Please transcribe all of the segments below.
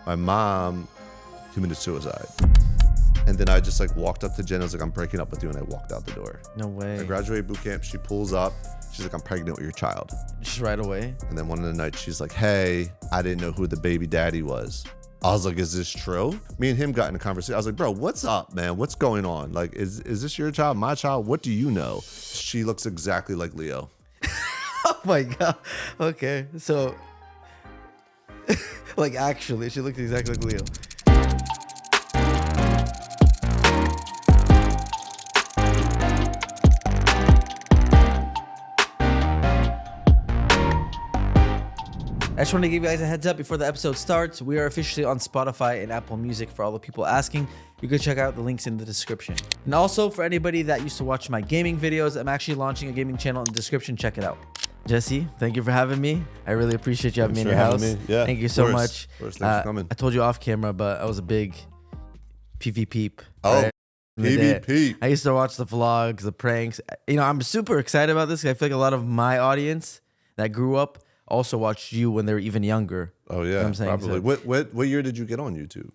my mom committed suicide. And then I just like walked up to Jen. I was like, I'm breaking up with you. And I walked out the door. No way. I graduated boot camp. She pulls up. She's like, I'm pregnant with your child. Just right away. And then one of the nights she's like, hey, I didn't know who the baby daddy was. I was like, is this true? Me and him got in a conversation. I was like, bro, what's up, man? What's going on? Like, is this your child, my child? What do you know? She looks exactly like Leo. Oh my God. Okay. So, like, actually, she looks exactly like Leo. I just want to give you guys a heads up before the episode starts. We are officially on Spotify and Apple Music for all the people asking. You can check out the links in the description. And also for anybody that used to watch my gaming videos, I'm actually launching a gaming channel in the description. Check it out. Jesse, thank you for having me. I really appreciate you having me in your house. Yeah, thank you so much. Thanks for coming. I told you off camera, but I was a big PvPeep. Oh, right? PvP. I used to watch the vlogs, the pranks. You know, I'm super excited about this. I feel like a lot of my audience that grew up also watched you when they were even younger. Oh yeah, you know what I'm saying? probably. So, what year did you get on YouTube?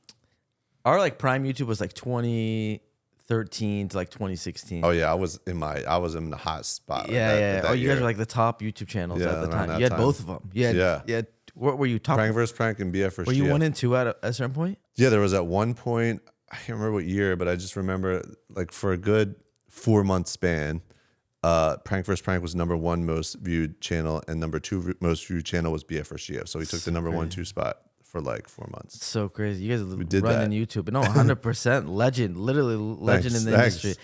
our like prime YouTube was like 2013 to like 2016. Oh yeah, I was in the hot spot. Yeah. That You guys year. were like the top YouTube channons at the around time. that You had time. both of them. Yeah. What were you top? PrankvsPrank and BFvsGF. Were you 1 and 2 at a certain point? Yeah, there was at one point. I can't remember what year, but I just remember like for a good 4-month span, PrankvsPrank was #1 most viewed channel, and #2 most viewed channel was BFvsGF. So we took the #1, 2 spot for like 4 months. It's so crazy. You guys did running that. YouTube. No, 100% legend. Literally legend in the industry.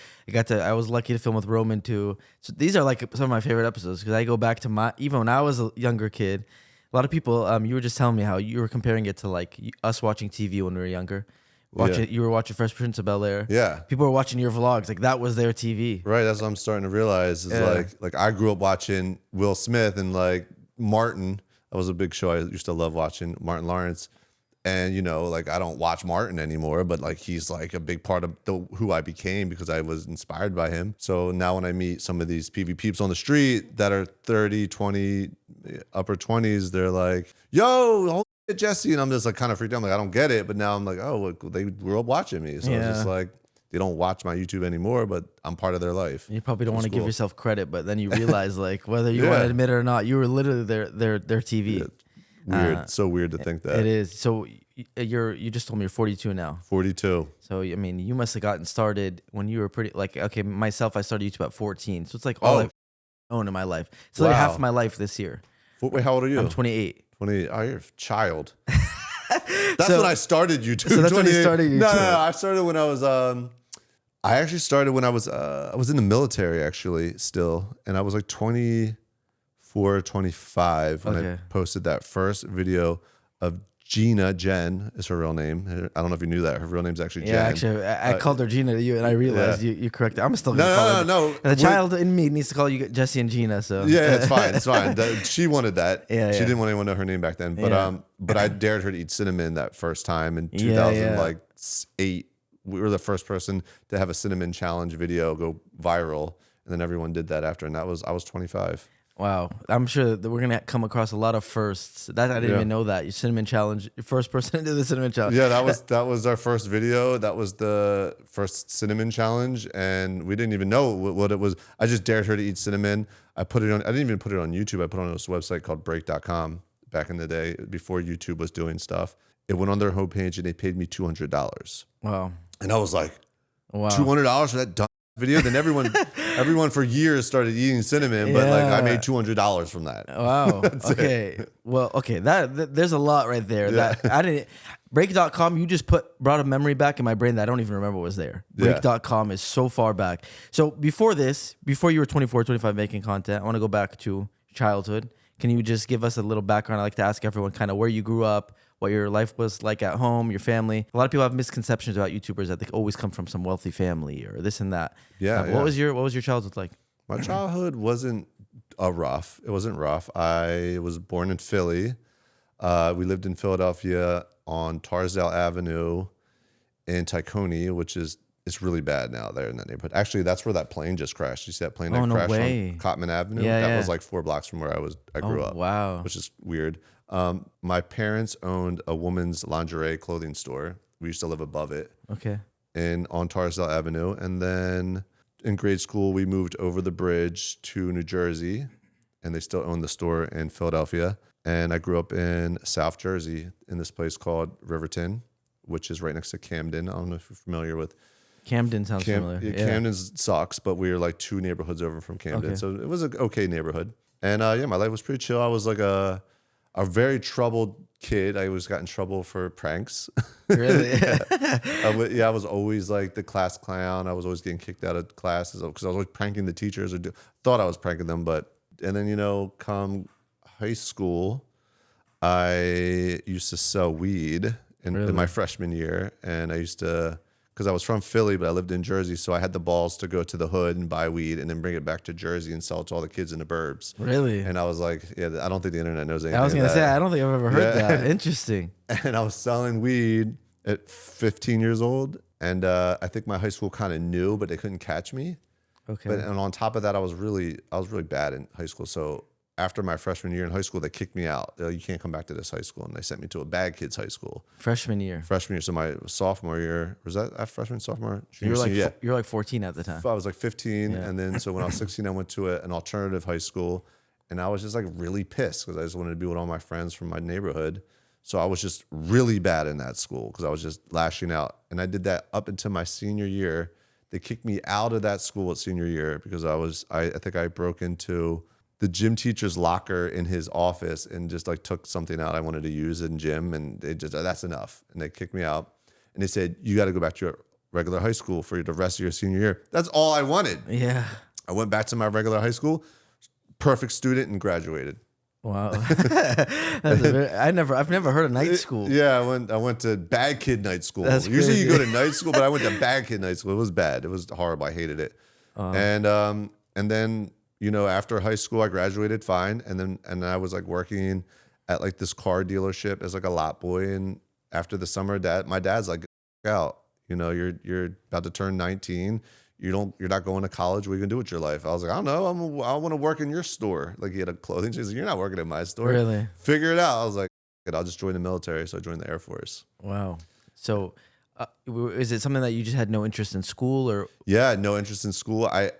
I was lucky to film with Roman too. So these are like some of my favorite episodes because I go back to even when I was a younger kid. A lot of people, you were just telling me how you were comparing it to like us watching TV when we were younger. You were watching Fresh Prince of Bel-Air. Yeah. People were watching your vlogs. Like that was their TV. Right. That's what I'm starting to realize is like I grew up watching Will Smith and like Martin. That was a big show. I used to love watching Martin Lawrence. And, you know, like I don't watch Martin anymore, but like he's like a big part of who I became because I was inspired by him. So now when I meet some of these PvPeeps on the street that are 30, 20, upper 20s, they're like, yo, holy shit, Jesse. And I'm just like kind of freaked out. I'm like, I don't get it. But now I'm like, oh, look, they grew up watching me. So it's just like, they don't watch my YouTube anymore, but I'm part of their life. You probably don't want to give yourself credit, but then you realize like whether you want to admit it or not, you were literally their TV. Yeah. Weird. So weird to think that. It is. So you just told me you're 42 now. 42. So I mean, you must have gotten started when you were pretty like myself. I started YouTube at 14, so it's like all I own in my life. It's like half my life this year. Wait, how old are you? I'm 28. 28. Oh, you're a child. That's when I started YouTube. So that's when you started YouTube. No. I started when I was. I actually started when I was in the military actually still, and I was like 24, 25 when I posted that first video of Jeana. Jen is her real name. I don't know if you knew that. Her real name's actually Jen. Yeah, actually, I called her Jeana to you, and I realized you corrected. I'm still gonna call her. No. The child in me needs to call you Jesse and Jeana. So yeah, it's fine. It's fine. She wanted that. Yeah, she didn't want anyone to know her name back then. But I dared her to eat cinnamon that first time in 2008. We were the first person to have a cinnamon challenge video go viral, and then everyone did that after. And I was 25. Wow, I'm sure that we're gonna come across a lot of firsts. That I didn't even know that. Your cinnamon challenge, your first person to do the cinnamon challenge. Yeah, that was our first video. That was the first cinnamon challenge, and we didn't even know what it was. I just dared her to eat cinnamon. I didn't even put it on YouTube. I put it on this website called break.com back in the day before YouTube was doing stuff. It went on their homepage and they paid me $200. Wow. And I was like, wow, $200 for that dumb video? Then everyone for years started eating cinnamon, but like I made $200 from that. Wow. Okay. Well, okay. There's a lot right there. Yeah. That I didn't. Break.com. You just brought a memory back in my brain that I don't even remember was there. Break.com is so far back. So before you were 24, 25 making content, I want to go back to childhood. Can you just give us a little background? I like to ask everyone kind of where you grew up, what your life was like at home, your family. A lot of people have misconceptions about YouTubers that they always come from some wealthy family or this and that. Yeah. What was your childhood like? My childhood wasn't rough. It wasn't rough. I was born in Philly. We lived in Philadelphia on Tarsdale Avenue in Tacony, which is it's really bad now there in that neighborhood. Actually, that's where that plane just crashed. You see that plane that crashed on Cotman Avenue? Yeah, that was like 4 blocks from where I grew up. Wow. Which is weird. My parents owned a woman's lingerie clothing store. We used to live above it. Okay. On Tarsdale Avenue. And then in grade school, we moved over the bridge to New Jersey, and they still own the store in Philadelphia. And I grew up in South Jersey in this place called Riverton, which is right next to Camden. I don't know if you're familiar with Camden. Sounds familiar. Yeah, Camden sucks, but we were like 2 neighborhoods over from Camden. Okay. So it was an okay neighborhood. And yeah, my life was pretty chill. I was like a very troubled kid. I always got in trouble for pranks. Really? I was always like the class clown. I was always getting kicked out of classes because I was always pranking the teachers thought I was pranking them. And then, come high school, I used to sell weed in my freshman year. And I used to, because I was from Philly, but I lived in Jersey. So I had the balls to go to the hood and buy weed and then bring it back to Jersey and sell it to all the kids in the burbs. Really? And I was like, yeah, I don't think the internet knows anything. I was going to say, I don't think I've ever heard that. Interesting. And I was selling weed at 15 years old. And I think my high school kind of knew, but they couldn't catch me. Okay. And on top of that, I was really bad in high school. So after my freshman year in high school, they kicked me out. They're like, you can't come back to this high school. And they sent me to a bad kids high school. Freshman year. So my sophomore year, was that freshman, sophomore? You were like 14 at the time. I was like 15. Yeah. And then so when I was 16, I went to an alternative high school. And I was just like really pissed because I just wanted to be with all my friends from my neyborhood. So I was just really bad in that school because I was just lashing out. And I did that up until my senior year. They kicked me out of that school at senior year because I think I broke into the gym teacher's locker in his office and just like took something out I wanted to use in gym, and they just, that's enough. And they kicked me out and they said, you got to go back to your regular high school for the rest of your senior year. That's all I wanted. Yeah. I went back to my regular high school, perfect student, and graduated. Wow. I've never heard of night school. Yeah, I went to bad kid night school. That's Usually crazy. you go to night school, but I went to bad kid night school. It was bad. It was horrible. I hated it. And then, after high school, I graduated fine. And then I was like working at like this car dealership as like a lot boy. And after the summer, my dad's like, out, you're about to turn 19. You're not going to college. What are you gonna do with your life? I was like, I don't know. I want to work in your store. Like, he had a clothing. She's like, you're not working in my store. Really? Figure it out. I was like, I'll just join the military. So I joined the Air Force. Wow. So is it something that you just had no interest in school or? Yeah, no interest in school. I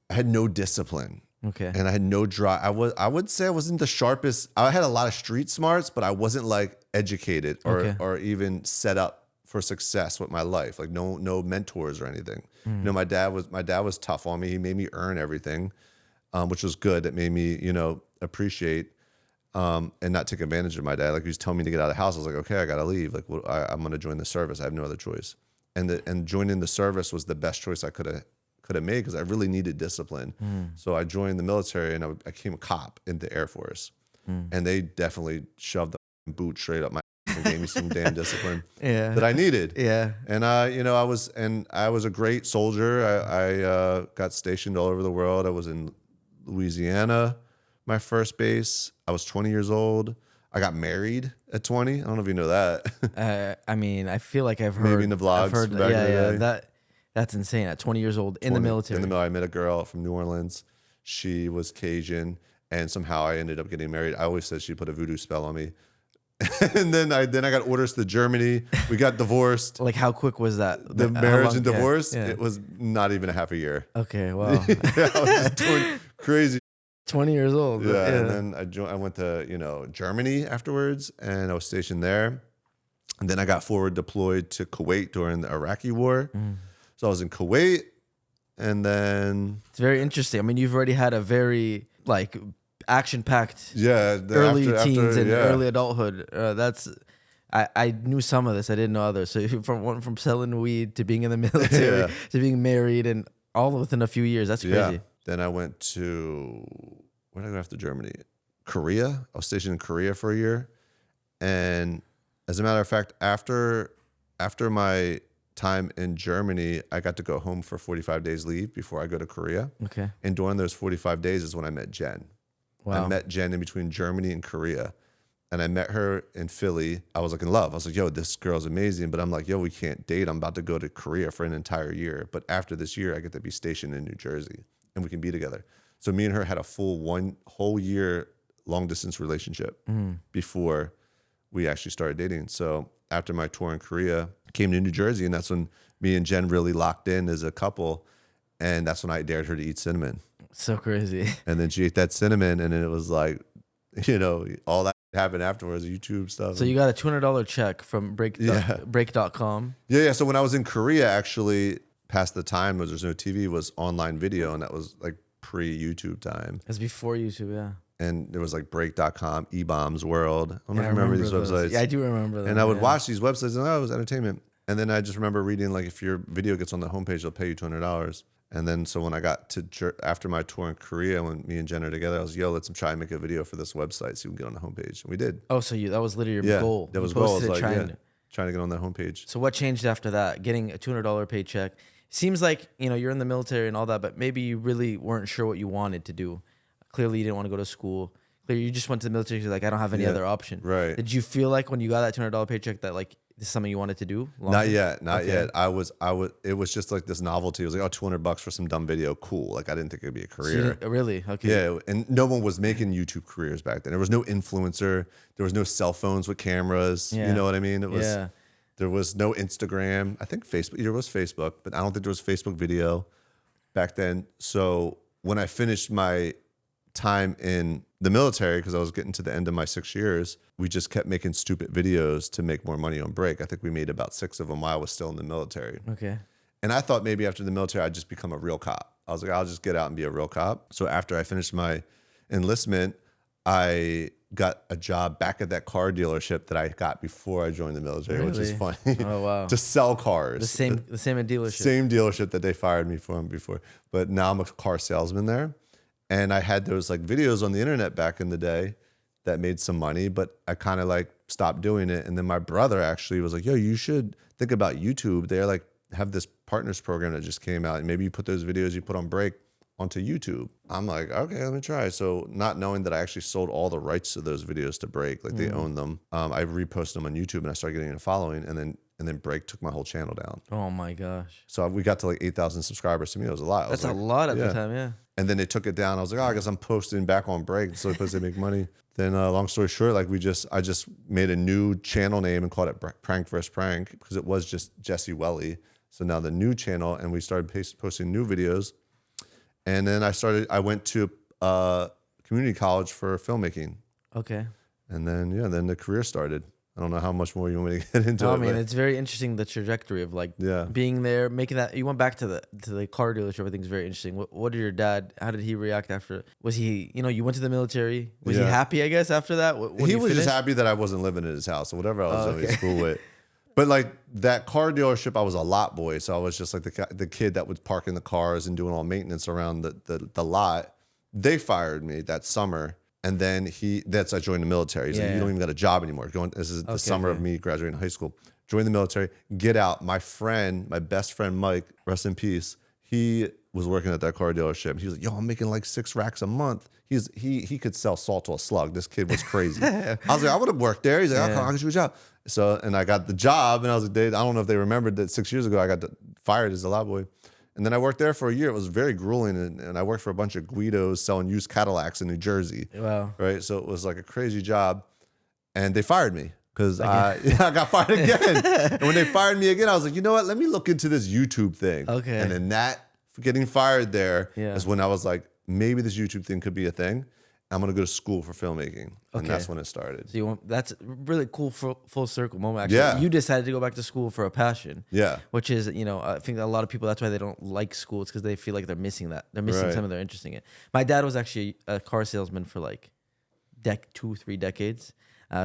had no discipline. Okay. And I had no drive. I would say I wasn't the sharpest. I had a lot of street smarts, but I wasn't like educated or even set up for success with my life. Like no mentors or anything. My dad was tough on me. He made me earn everything, which was good. That made me, appreciate and not take advantage of my dad. Like, he was telling me to get out of the house. I was like, okay, I gotta leave. Like, I'm gonna join the service. I have no other choice. And joining the service was the best choice I could have made because I really needed discipline. So I joined the military and I became a cop in the Air Force. And they definitely shoved the boot straight up my and gave me some damn discipline that I needed. Yeah. And I was a great soldier. I got stationed all over the world. I was in Louisiana, my first base. I was 20 years old. I got married at 20. I don't know if you know that. I mean, I feel like I've heard maybe in the vlogs. I've heard, back in the day. That's insane. At 20 years old in the military. I met a girl from New Orleans. She was Cajun, and somehow I ended up getting married. I always said she put a voodoo spell on me. And then I got orders to Germany. We got divorced. Like, how quick was that? The marriage and divorce? Yeah. It was not even a half a year. Okay, wow. Yeah, I was just doing crazy. 20 years old. Yeah, and then I went to Germany afterwards, and I was stationed there. And then I got forward deployed to Kuwait during the Iraqi war. So I was in Kuwait, and then it's very interesting. I mean, you've already had a very like action-packed early teens and early adulthood. I knew some of this. I didn't know others. So from selling weed to being in the military to being married, and all within a few years. That's crazy. Yeah. Then I went to, where did I go after Germany? Korea. I was stationed in Korea for a year. And as a matter of fact, after my time in Germany, I got to go home for 45 days leave before I go to Korea. Okay. And during those 45 days is when I met Jen. Wow. I met Jen in between Germany and Korea. And I met her in Philly. I was like in love. I was like, yo, this girl's amazing. But I'm like, yo, we can't date. I'm about to go to Korea for an entire year. But after this year, I get to be stationed in New Jersey and we can be together. So me and her had a full one whole year long distance relationship before we actually started dating. So after my tour in Korea, I came to New Jersey, and that's when me and Jen really locked in as a couple. And that's when I dared her to eat cinnamon. So crazy. And then she ate that cinnamon, and then it was like, you know, all that happened afterwards, YouTube stuff. So you got a $200 check from break.com. Yeah. So when I was in Korea, actually, past the time was there's no TV, was online video, and that was like pre-YouTube time. That's before YouTube, yeah. And there was like break.com, E-Bombs World. I don't know if you remember these websites. Yeah, I do remember them. And I would watch these websites, and it was entertainment. And then I just remember reading, like, if your video gets on the homepage, they'll pay you $200. And then so when I got to, after my tour in Korea, when me and Jen are together, I was, yo, let's try and make a video for this website so you can get on the homepage. And we did. Oh, so that was literally your goal. That was goal. I was like, trying to get on that homepage. So what changed after that? Getting a $200 paycheck. Seems like, you know, you're in the military and all that, but maybe you really weren't sure what you wanted to do. Clearly, you didn't want to go to school. Clearly, you just went to the military because, like, I don't have any other option. Right. Did you feel like when you got that $200 paycheck that, like, this is something you wanted to do? Not yet. I was. It was just like this novelty. It was like, oh, $200 for some dumb video. Cool. Like, I didn't think it'd be a career. Really? Okay. Yeah. And no one was making YouTube careers back then. There was no influencer. There was no cell phones with cameras. Yeah. You know what I mean? It was. Yeah. There was no Instagram. I think Facebook. There was Facebook, but I don't think there was Facebook video back then. So when I finished my time in the military, because I was getting to the end of my 6 years, we just kept making stupid videos to make more money on break. I think we made about 6 of them while I was still in the military. Okay. And I thought maybe after the military, I'd just become a real cop. I was like, I'll just get out and be a real cop. So after I finished my enlistment, I got a job back at that car dealership that I got before I joined the military, which is funny. Oh, wow. To sell cars. The same dealership. Same dealership that they fired me from before. But now I'm a car salesman there. And I had those like videos on the internet back in the day that made some money, but I kind of like stopped doing it. And then my brother actually was like, yo, you should think about YouTube. They're like, have this partners program that just came out. And maybe you put those videos you put on break onto YouTube. I'm like, okay, let me try. So not knowing that I actually sold all the rights to those videos to break, like they own them. I reposted them on YouTube and I started getting a following, and then break took my whole channel down. Oh my gosh. So we got to like 8,000 subscribers. To me, it was a lot. That's a lot at the time, yeah. And then they took it down. I was like, oh, I guess I'm posting back on break. So because they make money. Then long story short, like I just made a new channel name and called it PrankvsPrank because it was just Jesse Welly. So now the new channel, and we started posting new videos. And then I went to community college for filmmaking. Okay. And then the career started. I don't know how much more you want me to get into. No, I mean, it's very interesting, the trajectory of like being there, making that. You went back to the car dealership. I think is very interesting. What did your dad? How did he react after? Was he? You know, you went to the military. Was he happy? I guess after that, he was just happy that I wasn't living in his house or whatever I was doing. He was cool with. But like that car dealership, I was a lot boy, so I was just like the kid that was parking the cars and doing all maintenance around the lot. They fired me that summer. And then I joined the military. He's like, you don't even got a job anymore. This is the summer of me graduating high school. Join the military, get out. My best friend, Mike, rest in peace, he was working at that car dealership. He was like, yo, I'm making like 6 racks a month. He could sell salt to a slug. This kid was crazy. I was like, I would have worked there. He's like, I'll get you a job. So, and I got the job, and I was like, I don't know if they remembered that 6 years ago I got fired as a lot boy. And then I worked there for a year. It was very grueling, and I worked for a bunch of Guidos selling used Cadillacs in New Jersey. Wow. Right? So it was like a crazy job. And they fired me because I got fired again. And when they fired me again, I was like, you know what? Let me look into this YouTube thing. Okay. And then getting fired there is when I was like, maybe this YouTube thing could be a thing. I'm going to go to school for filmmaking. And that's when it started. So that's a really cool full circle moment. Actually, yeah. You decided to go back to school for a passion. Yeah. Which is, I think a lot of people, that's why they don't like school. It's because they feel like they're missing that. They're missing something they're interested in. My dad was actually a car salesman for like 2-3 decades.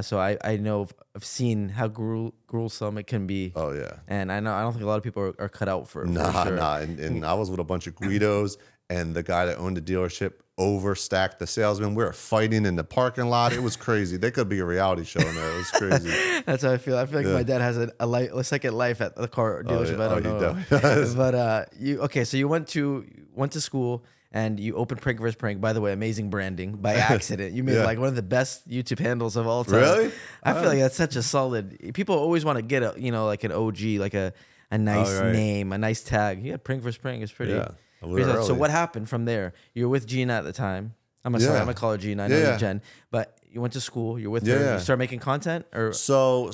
So I know, I've seen how gruesome it can be. Oh, yeah. And I don't think a lot of people are cut out for it. Nah. And I was with a bunch of Guidos, and the guy that owned the dealership overstacked the salesman. We were fighting in the parking lot. It was crazy. They could be a reality show in there. It was crazy. That's how I feel. I feel like my dad has a second life at the car dealership. I don't know. But so you went to school and you opened PrankvsPrank. By the way, amazing branding by accident. You made like one of the best YouTube handles of all time. Really? I feel like that's such a solid. People always want to get like an OG, like a nice name, a nice tag. Yeah, PrankvsPrank is pretty. Yeah. So what happened from there? You were with Jeana at the time. I'm gonna call her Jeana. I know you're Jen, but you went to school. You're with her. You started making content, or so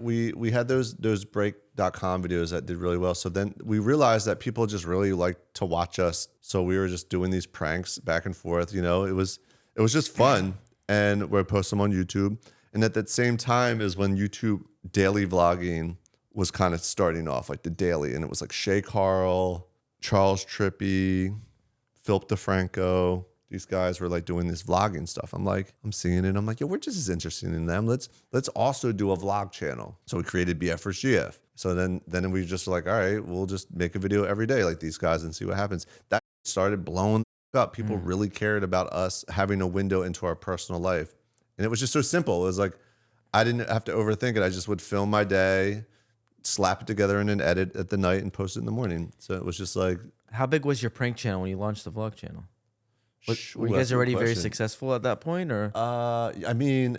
we had those break.com videos that did really well. So then we realized that people just really like to watch us. So we were just doing these pranks back and forth. You know, it was just fun, and we'd post them on YouTube. And at that same time is when YouTube daily vlogging was kind of starting off, like the daily, and it was like Shay Carl, Charles Trippy, Philip DeFranco. These guys were like doing this vlogging stuff. I'm seeing it. I'm like, yo, we're just as interested in them. Let's also do a vlog channel. So we created BFvsGF. So then we just were like, all right, we'll just make a video every day like these guys and see what happens. That started blowing up. People really cared about us having a window into our personal life. And it was just so simple. It was like, I didn't have to overthink it. I just would film my day, slap it together in an edit at the night, and post it in the morning. So it was just like. How big was your prank channel when you launched the vlog channel? Were you guys already very successful at that point, or? I mean,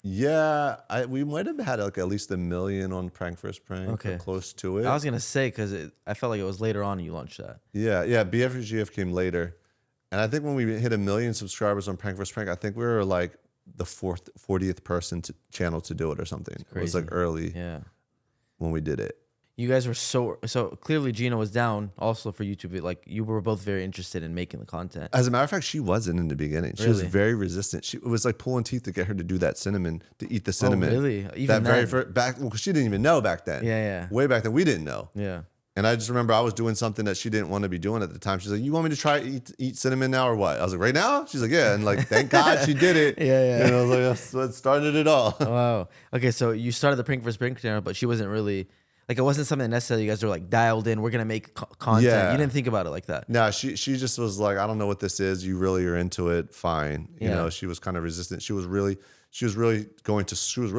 yeah, we might have had like at least 1 million on PrankvsPrank, okay, close to it. I was gonna say because I felt like it was later on you launched that. Yeah, BFvsGF came later, and I think when we hit 1 million subscribers on PrankvsPrank, I think we were like the 40th person channel to do it or something. It was like early, when we did it. You guys were so clearly Jeana was down also for YouTube. Like you were both very interested in making the content. As a matter of fact, she wasn't in the beginning. She was very resistant. It was like pulling teeth to get her to do that cinnamon, to eat the cinnamon. Oh, really? Even that very first back, well, she didn't even know back then. Yeah. Way back then, we didn't know. Yeah. And I just remember I was doing something that she didn't want to be doing at the time. She's like, "You want me to try eat cinnamon now or what?" I was like, "Right now?" She's like, "Yeah." And like, thank God she did it. Yeah. And I was like, "That's what started it all." Wow. Okay, so you started the PrankvsPrank channel, but she wasn't really. Like it wasn't something necessarily you guys were like dialed in. We're gonna make content. Yeah. You didn't think about it like that. No, she just was like, I don't know what this is. You really are into it. Fine. You know, she was kind of resistant. She was really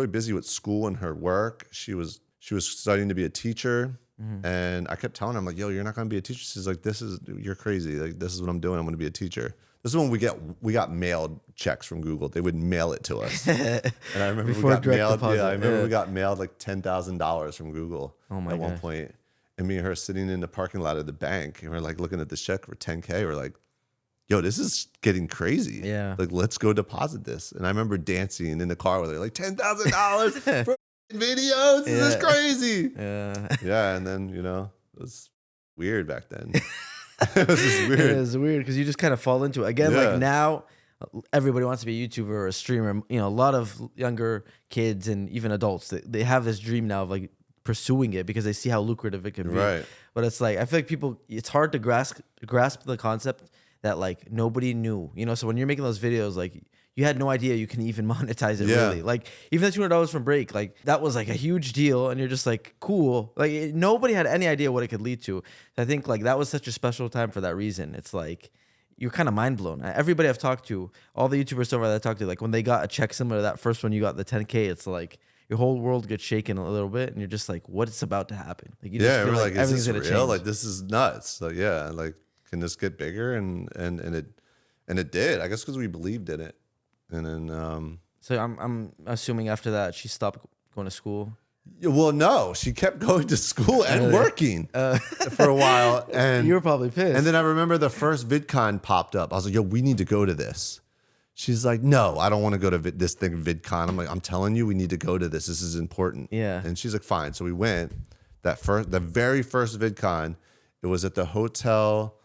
busy with school and her work. She was studying to be a teacher. And I kept telling her, I'm like, yo, you're not gonna be a teacher. She's like, you're crazy. Like this is what I'm doing. I'm gonna be a teacher. This is when we got mailed checks from Google. They would mail it to us. And I remember we got mailed. Yeah, I remember we got mailed like $10,000 from Google at one point. And me and her sitting in the parking lot of the bank, and we're like looking at the check for 10K. We're like, yo, this is getting crazy. Yeah. Like, let's go deposit this. And I remember dancing in the car with her, like $10,000 for videos. This is crazy. Yeah. And then, you know, it was weird back then. It was just weird. It was weird because you just kind of fall into it. Again, like now, everybody wants to be a YouTuber or a streamer. You know, a lot of younger kids and even adults, they have this dream now of like pursuing it because they see how lucrative it can be. Right. But it's like, I feel like it's hard to grasp the concept that like nobody knew, you know? So when you're making those videos, like you had no idea you can even monetize it really. Like even the $200 from break, like that was like a huge deal. And you're just like, cool. Like nobody had any idea what it could lead to. I think like that was such a special time for that reason. It's like, you're kind of mind blown. Everybody I've talked to, all the YouTubers so far that I talked to, like when they got a check similar to that first one, you got the 10K, it's like your whole world gets shaken a little bit. And you're just like, what's about to happen? Like you just feel like everything's going to change. Like this is nuts. Like, yeah, like can this get bigger? And it did, I guess, because we believed in it. And then, so I'm assuming after that she stopped going to school. Well, no, she kept going to school and working for a while. And you were probably pissed. And then I remember the first VidCon popped up. I was like, yo, we need to go to this. She's like, no, I don't want to go to this thing, VidCon. I'm like, I'm telling you, we need to go to this. This is important. Yeah. And she's like, fine. So we went. The very first VidCon, it was at the hotel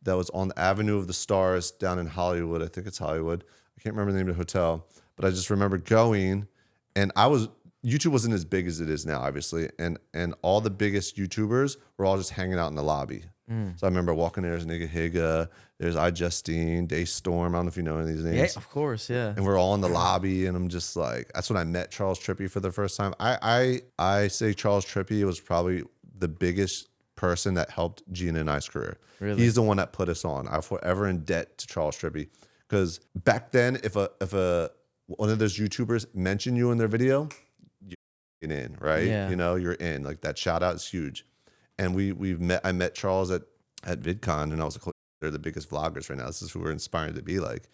that was on the Avenue of the Stars down in Hollywood. I think it's Hollywood. I can't remember the name of the hotel, but I just remember going, and YouTube wasn't as big as it is now, obviously, and all the biggest YouTubers were all just hanging out in the lobby. So I remember walking there, there's Nigga Higa, there's iJustine, Daystorm, I don't know if you know any of these names. Yeah, of course, yeah. And we're all in the lobby, and I'm just like, that's when I met Charles Trippy for the first time. I say Charles Trippy was probably the biggest person that helped Jeana and I's career. Really? He's the one that put us on. I'm forever in debt to Charles Trippy. Because back then, if one of those YouTubers mentioned you in their video, you're in, right? Yeah. You know, you're in. Like that shout out is huge. And I met Charles at VidCon, and I was like, they're the biggest vloggers right now. This is who we're inspired to be like.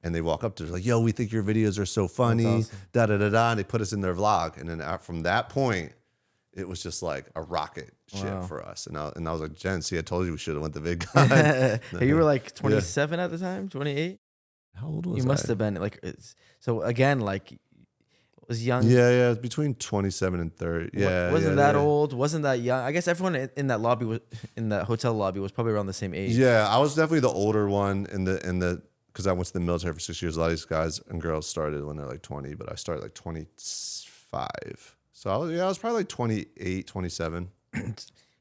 And they walk up to us like, yo, we think your videos are so funny. Awesome. Da da da da. And they put us in their vlog. And then from that point, it was just like a rocket ship for us. And I was like, Jen, see, I told you we should have went to VidCon. You were like 27 at the time, 28? How old was I? You must have been like, so again, like, was young. Yeah, between 27 and 30. Yeah, wasn't that old? Wasn't that young? I guess everyone in that lobby was in that hotel lobby was probably around the same age. Yeah, I was definitely the older one in the because I went to the military for 6 years. A lot of these guys and girls started when they're like 20, but I started like 25. So I was probably like 28, 27.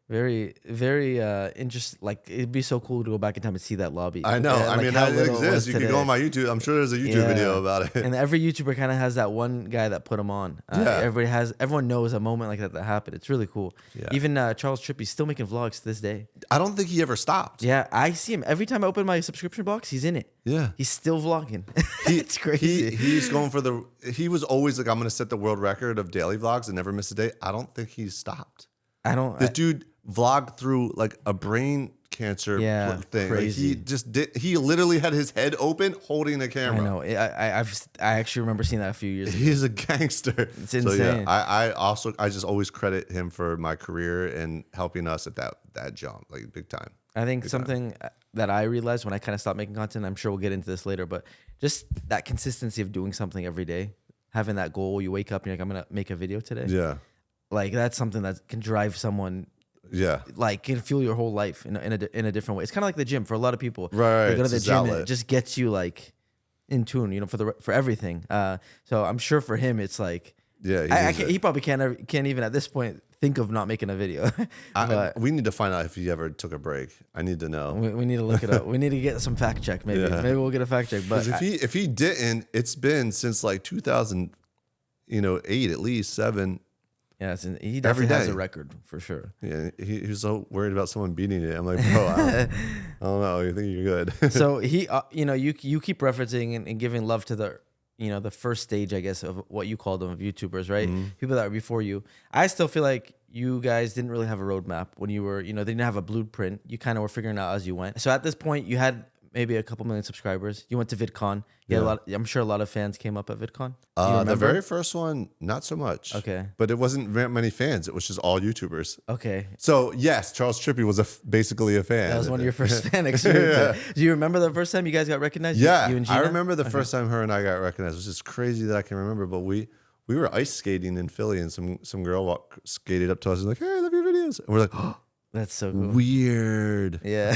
Very, very interesting. Like, it'd be so cool to go back in time and see that lobby. I know. And, I mean, how that little it was exists. You can go on my YouTube. I'm sure there's a YouTube video about it. And every YouTuber kind of has that one guy that put him on. Everyone knows a moment like that happened. It's really cool. Yeah. Even Charles Trippy's still making vlogs to this day. I don't think he ever stopped. Yeah, I see him every time I open my subscription box. He's in it. Yeah, he's still vlogging. It's crazy. He's going for he was always like, I'm going to set the world record of daily vlogs and never miss a day. I don't think he's stopped. This dude vlogged through like a brain cancer thing. Crazy. Like he literally had his head open holding a camera. I know. I actually remember seeing that a few years ago. He's a gangster. It's insane. So yeah, I just always credit him for my career and helping us at that jump, like big time. I think something that I realized when I kind of stopped making content, I'm sure we'll get into this later, but just that consistency of doing something every day, having that goal, you wake up and you're like, I'm going to make a video today. Yeah. Like, that's something that can drive someone. Yeah, like, can fuel your whole life in a different way. It's kind of like the gym for a lot of people. Right, they go to the gym and it just gets you like in tune, for everything. So I'm sure for him it's like, he probably can't even at this point think of not making a video. We need to find out if he ever took a break. I need to know. We need to look it up. We need to get some fact check. Maybe we'll get a fact check. But if he didn't, it's been since like 2008 at least 7. Yeah, he definitely has a record for sure. Yeah, he was so worried about someone beating it. I'm like, bro, I don't know. You think you're good? So he, you keep referencing and giving love to the first stage, I guess, of what you call them, of YouTubers, right? Mm-hmm. People that are before you. I still feel like you guys didn't really have a roadmap when you were, they didn't have a blueprint. You kind of were figuring it out as you went. So at this point, you had maybe a couple million subscribers. You went to VidCon. You had I'm sure a lot of fans came up at VidCon. The very first one, not so much. Okay. But it wasn't very many fans. It was just all YouTubers. Okay. So yes, Charles Trippy was basically a fan. That was one of your first fan experiences. Do you remember the first time you guys got recognized? Yeah. You and Jeana? I remember the first time her and I got recognized. It was just crazy that I can remember. But we were ice skating in Philly and some girl skated up to us and was like, hey, I love your videos. And we're like, oh, that's so cool. Weird. Yeah.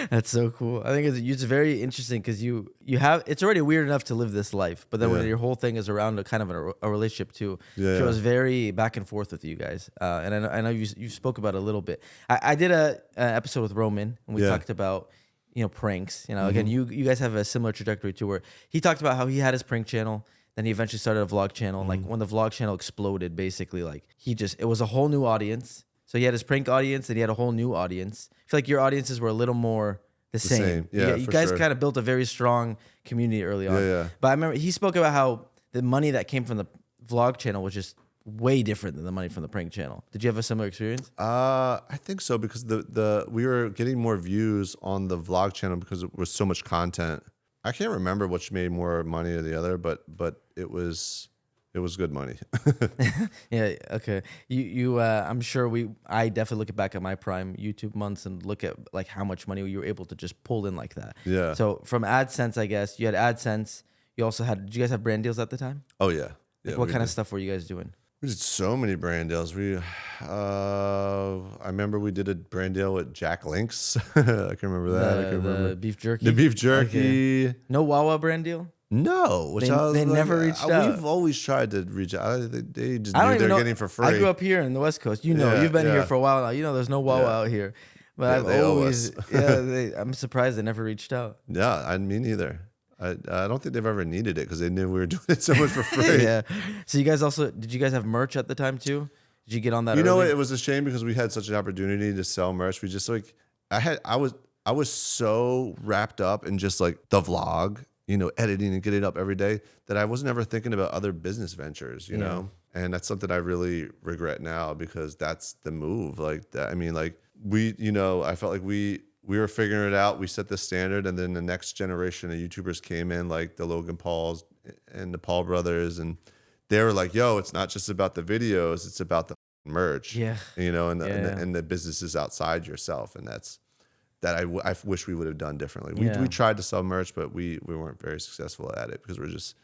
That's so cool. I think it's very interesting because you have, it's already weird enough to live this life, but then when your whole thing is around a kind of a relationship too. Yeah. It was very back and forth with you guys. And I know you spoke about it a little bit. I did an episode with Roman and we talked about, pranks. Again, you guys have a similar trajectory too, where he talked about how he had his prank channel. Then he eventually started a vlog channel. And like when the vlog channel exploded, basically, like it was a whole new audience. So he had his prank audience and he had a whole new audience. I feel like your audiences were a little more the same. Yeah, you guys kind of built a very strong community early on. Yeah. But I remember he spoke about how the money that came from the vlog channel was just way different than the money from the prank channel. Did you have a similar experience? I think so because we were getting more views on the vlog channel because it was so much content. I can't remember which made more money or the other, but it was good money. Yeah. Okay. I'm sure I definitely look back at my prime YouTube months and look at like how much money you were able to just pull in like that. Yeah. So from AdSense, I guess you had AdSense. You also did you guys have brand deals at the time? Oh yeah. Like what kind of stuff were you guys doing? We did so many brand deals. I remember we did a brand deal with Jack Links. I can remember that. The beef jerky. The beef jerky. Okay. No Wawa brand deal. No, they never reached out. We've always tried to reach out. They just knew they're getting for free. I grew up here in the West Coast. You've been here for a while now. There's no Wawa out here. But I've always, I'm surprised they never reached out. Yeah, I mean neither. I don't think they've ever needed it because they knew we were doing it so much for free. Yeah. So did you guys have merch at the time too? Did you get on that? You know what? It was a shame because we had such an opportunity to sell merch. We just I was so wrapped up in just like the vlog, editing and getting it up every day that I wasn't ever thinking about other business ventures, you know? And that's something I really regret now because that's the move. Like that. I mean, like I felt like we were figuring it out. We set the standard, and then the next generation of YouTubers came in, like the Logan Pauls and the Paul brothers, and they were like, "Yo, it's not just about the videos; it's about the merch." Yeah, and the businesses outside yourself, and that I wish we would have done differently. We tried to sell merch, but we weren't very successful at it because we just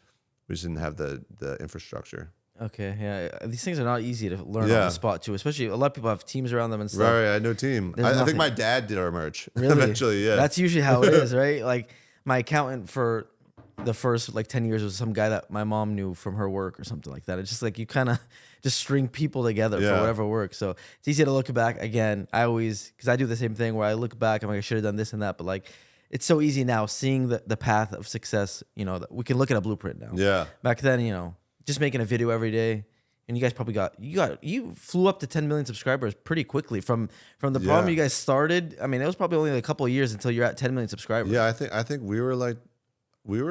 didn't have the infrastructure. Okay, yeah. These things are not easy to learn on the spot too, especially a lot of people have teams around them and stuff. Right, I had no team. I think my dad did our merch. Really? Eventually, yeah. That's usually how it is, right? Like my accountant for the first like 10 years was some guy that my mom knew from her work or something like that. It's just like you kind of just string people together for whatever works. So it's easy to look back. Again, because I do the same thing where I look back, I'm like, I should have done this and that. But like, it's so easy now seeing the path of success, you know, that we can look at a blueprint now. Yeah. Back then, you know, just making a video every day. And you guys probably you flew up to 10 million subscribers pretty quickly from the problem you guys started. I mean, it was probably only a couple of years until you're at 10 million subscribers. Yeah, I think we were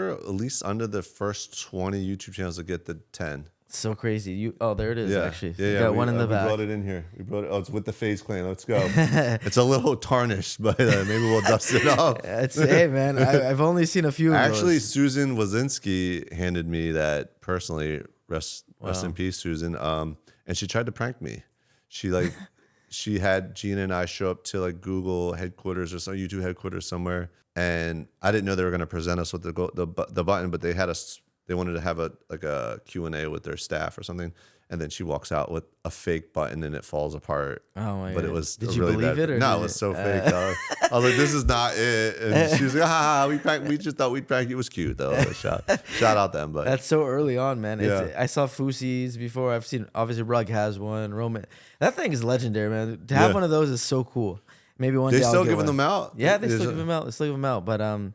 at least under the first 20 YouTube channels to get the 10. So crazy. There it is, actually. Yeah, you got one in the back. We brought it in here. Oh, it's with the FaZe clan. Let's go. It's a little tarnished, but maybe we'll dust it off. Hey, man, I've only seen a few Actually, of those. Susan Wazinski handed me that personally. Rest in peace, Susan. And she tried to prank me. She had Jeana and I show up to like Google headquarters or some YouTube headquarters somewhere, and I didn't know they were going to present us with the button, but they wanted to have a Q&A with their staff or something. And then she walks out with a fake button and it falls apart. Oh my God. it was Did you really believe bad. it? Or no, it was so fake. I was like, this is not it. And she was like, we just thought we'd prank you. It was cute though. Shout out them. But that's so early on, man. I saw Fousey's before. I've seen, obviously Rug has one. Roman. That thing is legendary, man. To have one of those is so cool. Maybe one day They still giving them out? Yeah, they still give them out. They still give them out. But I mean,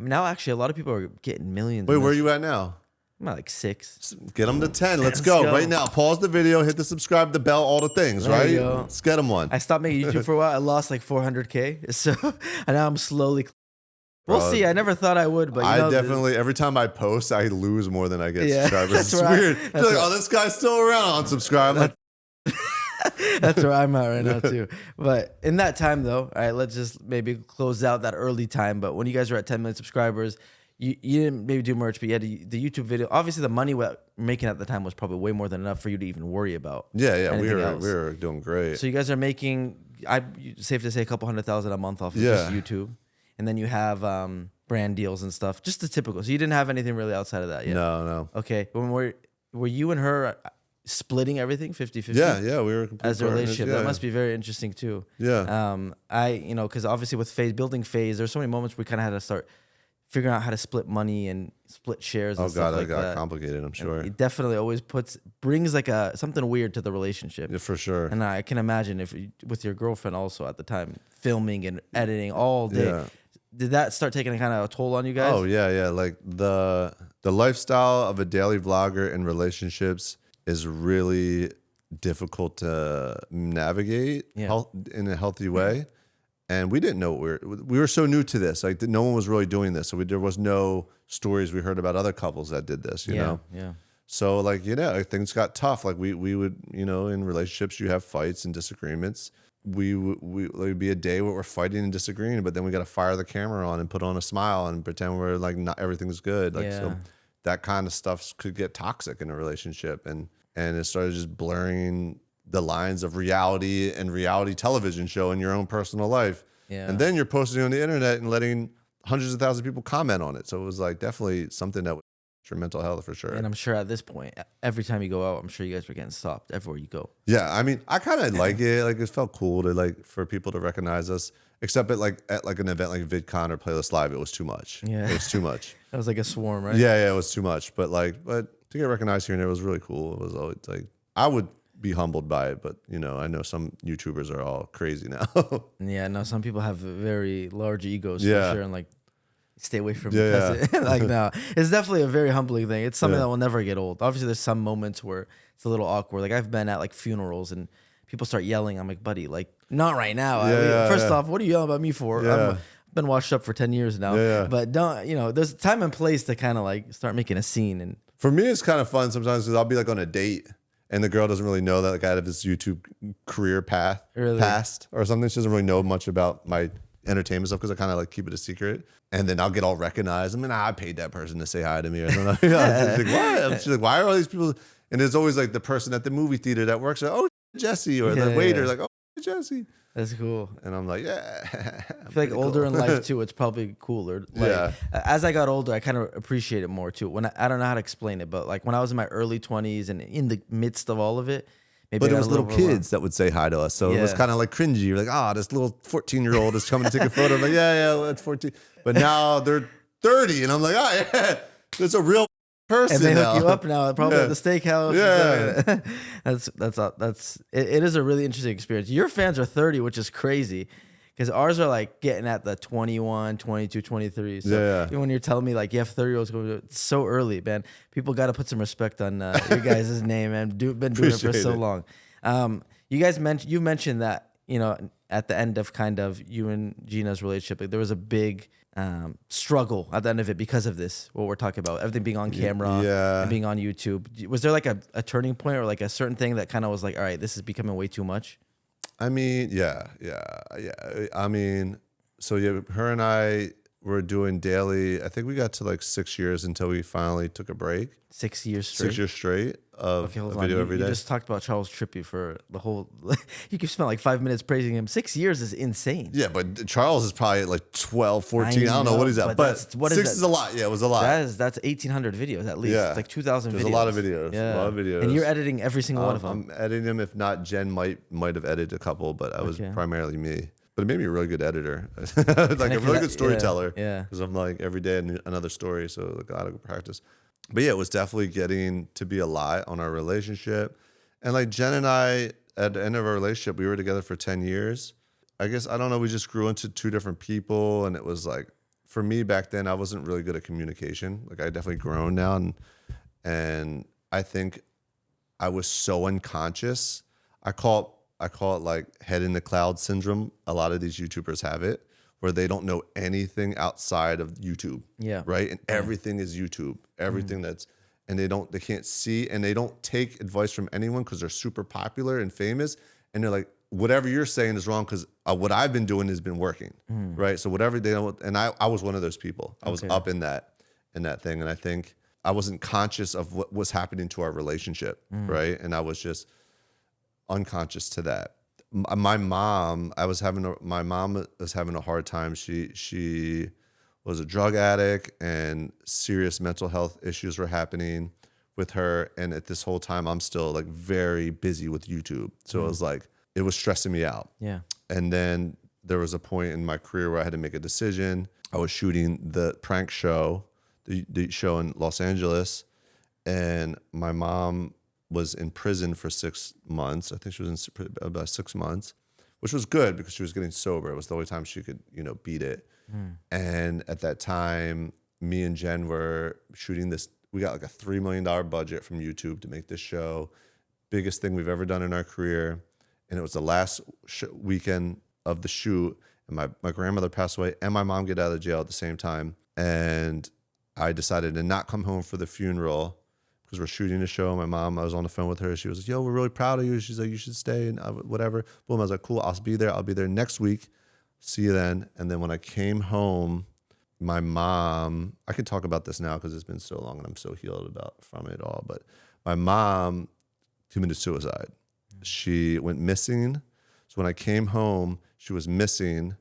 now actually a lot of people are getting millions. Wait, where are you at now? I'm at like 6. Get them to 10. Let's go right now. Pause the video, hit the subscribe, the bell, all the things, there right? Let's get them one. I stopped making YouTube for a while. I lost like 400K. So and now I'm slowly. We'll see. I never thought I would, but I definitely, every time I post, I lose more than I get subscribers. It's weird. You're like, oh, this guy's still around. Unsubscribe. Like, that's where I'm at right now too. But in that time though, all right, let's just maybe close out that early time. But when you guys were at 10 million subscribers, you didn't maybe do merch, but you had the YouTube video. Obviously, the money we were making at the time was probably way more than enough for you to even worry about. Yeah, we were doing great. So you guys are making, safe to say, a couple $100,000 a month off of just YouTube, and then you have brand deals and stuff, just the typical. So you didn't have anything really outside of that yet. No. Okay, when were you and her splitting everything 50-50? Yeah, we were as a relationship. That must be very interesting too. Yeah. Because obviously with building FaZe, there's so many moments we kind of had to start figuring out how to split money and split shares. And stuff like that. Got complicated. I'm sure. And it definitely always brings like something weird to the relationship. Yeah, for sure. And I can imagine with your girlfriend also at the time, filming and editing all day. Yeah. Did that start taking kind of a toll on you guys? Oh yeah. Like the lifestyle of a daily vlogger in relationships is really difficult to navigate in a healthy way. And we didn't know we were so new to this. Like no one was really doing this. So there was no stories we heard about other couples that did this, you know? Yeah. So like, things got tough. Like we would, in relationships, you have fights and disagreements. There'd be a day where we're fighting and disagreeing, but then we got to fire the camera on and put on a smile and pretend we're like, not everything's good. Like, so that kind of stuff could get toxic in a relationship. And it started just blurring the lines of reality and reality television show in your own personal life. Yeah. And then you're posting on the internet and letting hundreds of thousands of people comment on it. So it was like definitely something that was for mental health for sure. And I'm sure at this point, every time you go out, I'm sure you guys were getting stopped everywhere you go. Yeah. I mean, I kind of like it. Like it felt cool to for people to recognize us, except at an event like VidCon or Playlist Live, it was too much. Yeah. It was too much. That was like a swarm, right? Yeah, it was too much. But to get recognized here and there was really cool. It was always like, I would be humbled by it, but I know some YouTubers are all crazy now. Yeah, no, some people have very large egos for sure, and stay away from it. No, it's definitely a very humbling thing. It's something that will never get old. Obviously, there's some moments where it's a little awkward. Like I've been at funerals and people start yelling. I'm like, buddy, not right now. First off, what are you yelling about me for? Yeah. I've been washed up for 10 years now. Yeah. But don't, there's a time and place to kind of start making a scene. And for me, it's kind of fun sometimes because I'll be on a date. And the girl doesn't really know that I have this YouTube career past or something. She doesn't really know much about my entertainment stuff because I kind of keep it a secret. And then I'll get all recognized. I mean, I paid that person to say hi to me or something. She's like, what? She's like, why are all these people? And there's always the person at the movie theater that works. Oh, Jesse, or the waiter. Like, oh, Jesse. That's cool. And I'm like, yeah. I feel like older in life too, it's probably cooler. Like, as I got older, I kind of appreciate it more too. When I don't know how to explain it, but like when I was in my early 20s and in the midst of all of it, maybe but it was little kids that would say hi to us. So it was kind of like cringy. You're like, this little 14-year-old is coming to take a photo. I'm like, yeah, well, that's 14. But now they're 30. And I'm like, yeah, there's a real person. And they now. hook you up now, probably at the steakhouse. Yeah. It is a really interesting experience. Your fans are 30, which is crazy. Because ours are like getting at the 21, 22, 23. So even when you're telling me like you have 30-year-olds going, it's so early, man. People got to put some respect on your guys' name, man. Been doing it for so long. You guys mentioned that, you know, at the end of kind of you and Jeana's relationship, like, there was a big struggle at the end of it because of this, what we're talking about, everything being on camera and being on YouTube. Was there like a turning point or like a certain thing that kind of was like, all right, this is becoming way too much? I mean, yeah. I mean, so yeah, her and I were doing daily. I think we got to like 6 years until we finally took a break. 6 years straight? 6 years straight of a video every day. You just talked about Charles Trippy for the whole, you could spend like 5 minutes praising him. 6 years is insane. Yeah, but Charles is probably like 12, 14. I don't know what he's at. But 6 is a lot. Yeah, it was a lot. That's 1,800 videos at least. Yeah. It's like 2,000 videos. There's a lot of videos. Yeah. A lot of videos. And you're editing every single one of them. I'm editing them. If not, Jen might have edited a couple, but I was primarily me. But it made me a really good editor, like a really good storyteller. Yeah. Because I'm like every day another story, so like, I gotta go practice. But yeah, it was definitely getting to be a lot on our relationship. And like Jen and I, at the end of our relationship, we were together for 10 years. I guess, I don't know, we just grew into two different people. And it was like, for me back then, I wasn't really good at communication. Like I definitely grown now. And I think I was so unconscious. I call it like head in the cloud syndrome. A lot of these YouTubers have it, where they don't know anything outside of YouTube. Yeah. Right. And everything is YouTube. Everything and they can't see, and they don't take advice from anyone because they're super popular and famous. And they're like, whatever you're saying is wrong because what I've been doing has been working. Right. So whatever they don't, and I was one of those people. I was up in that thing. And I think I wasn't conscious of what was happening to our relationship. Right. And I was just unconscious to that. My mom was having a hard time. She was a drug addict and serious mental health issues were happening with her. And at this whole time, I'm still like very busy with YouTube. So it was like, it was stressing me out. Yeah. And then there was a point in my career where I had to make a decision. I was shooting the prank show, the show in Los Angeles, and my mom was in prison for 6 months. I think she was in about 6 months, which was good because she was getting sober. It was the only time she could, beat it. And at that time, me and Jen were shooting this. We got like a $3 million budget from YouTube to make this show. Biggest thing we've ever done in our career. And it was the last weekend of the shoot. And my grandmother passed away and my mom get out of jail at the same time. And I decided to not come home for the funeral because we're shooting a show. My mom, I was on the phone with her. She was like, yo, we're really proud of you. She's like, you should stay and whatever. Boom. I was like, cool, I'll be there. I'll be there next week. See you then. And then when I came home, my mom, I can talk about this now because it's been so long and I'm so healed from it all. But my mom committed suicide. She went missing. So when I came home, she was missing.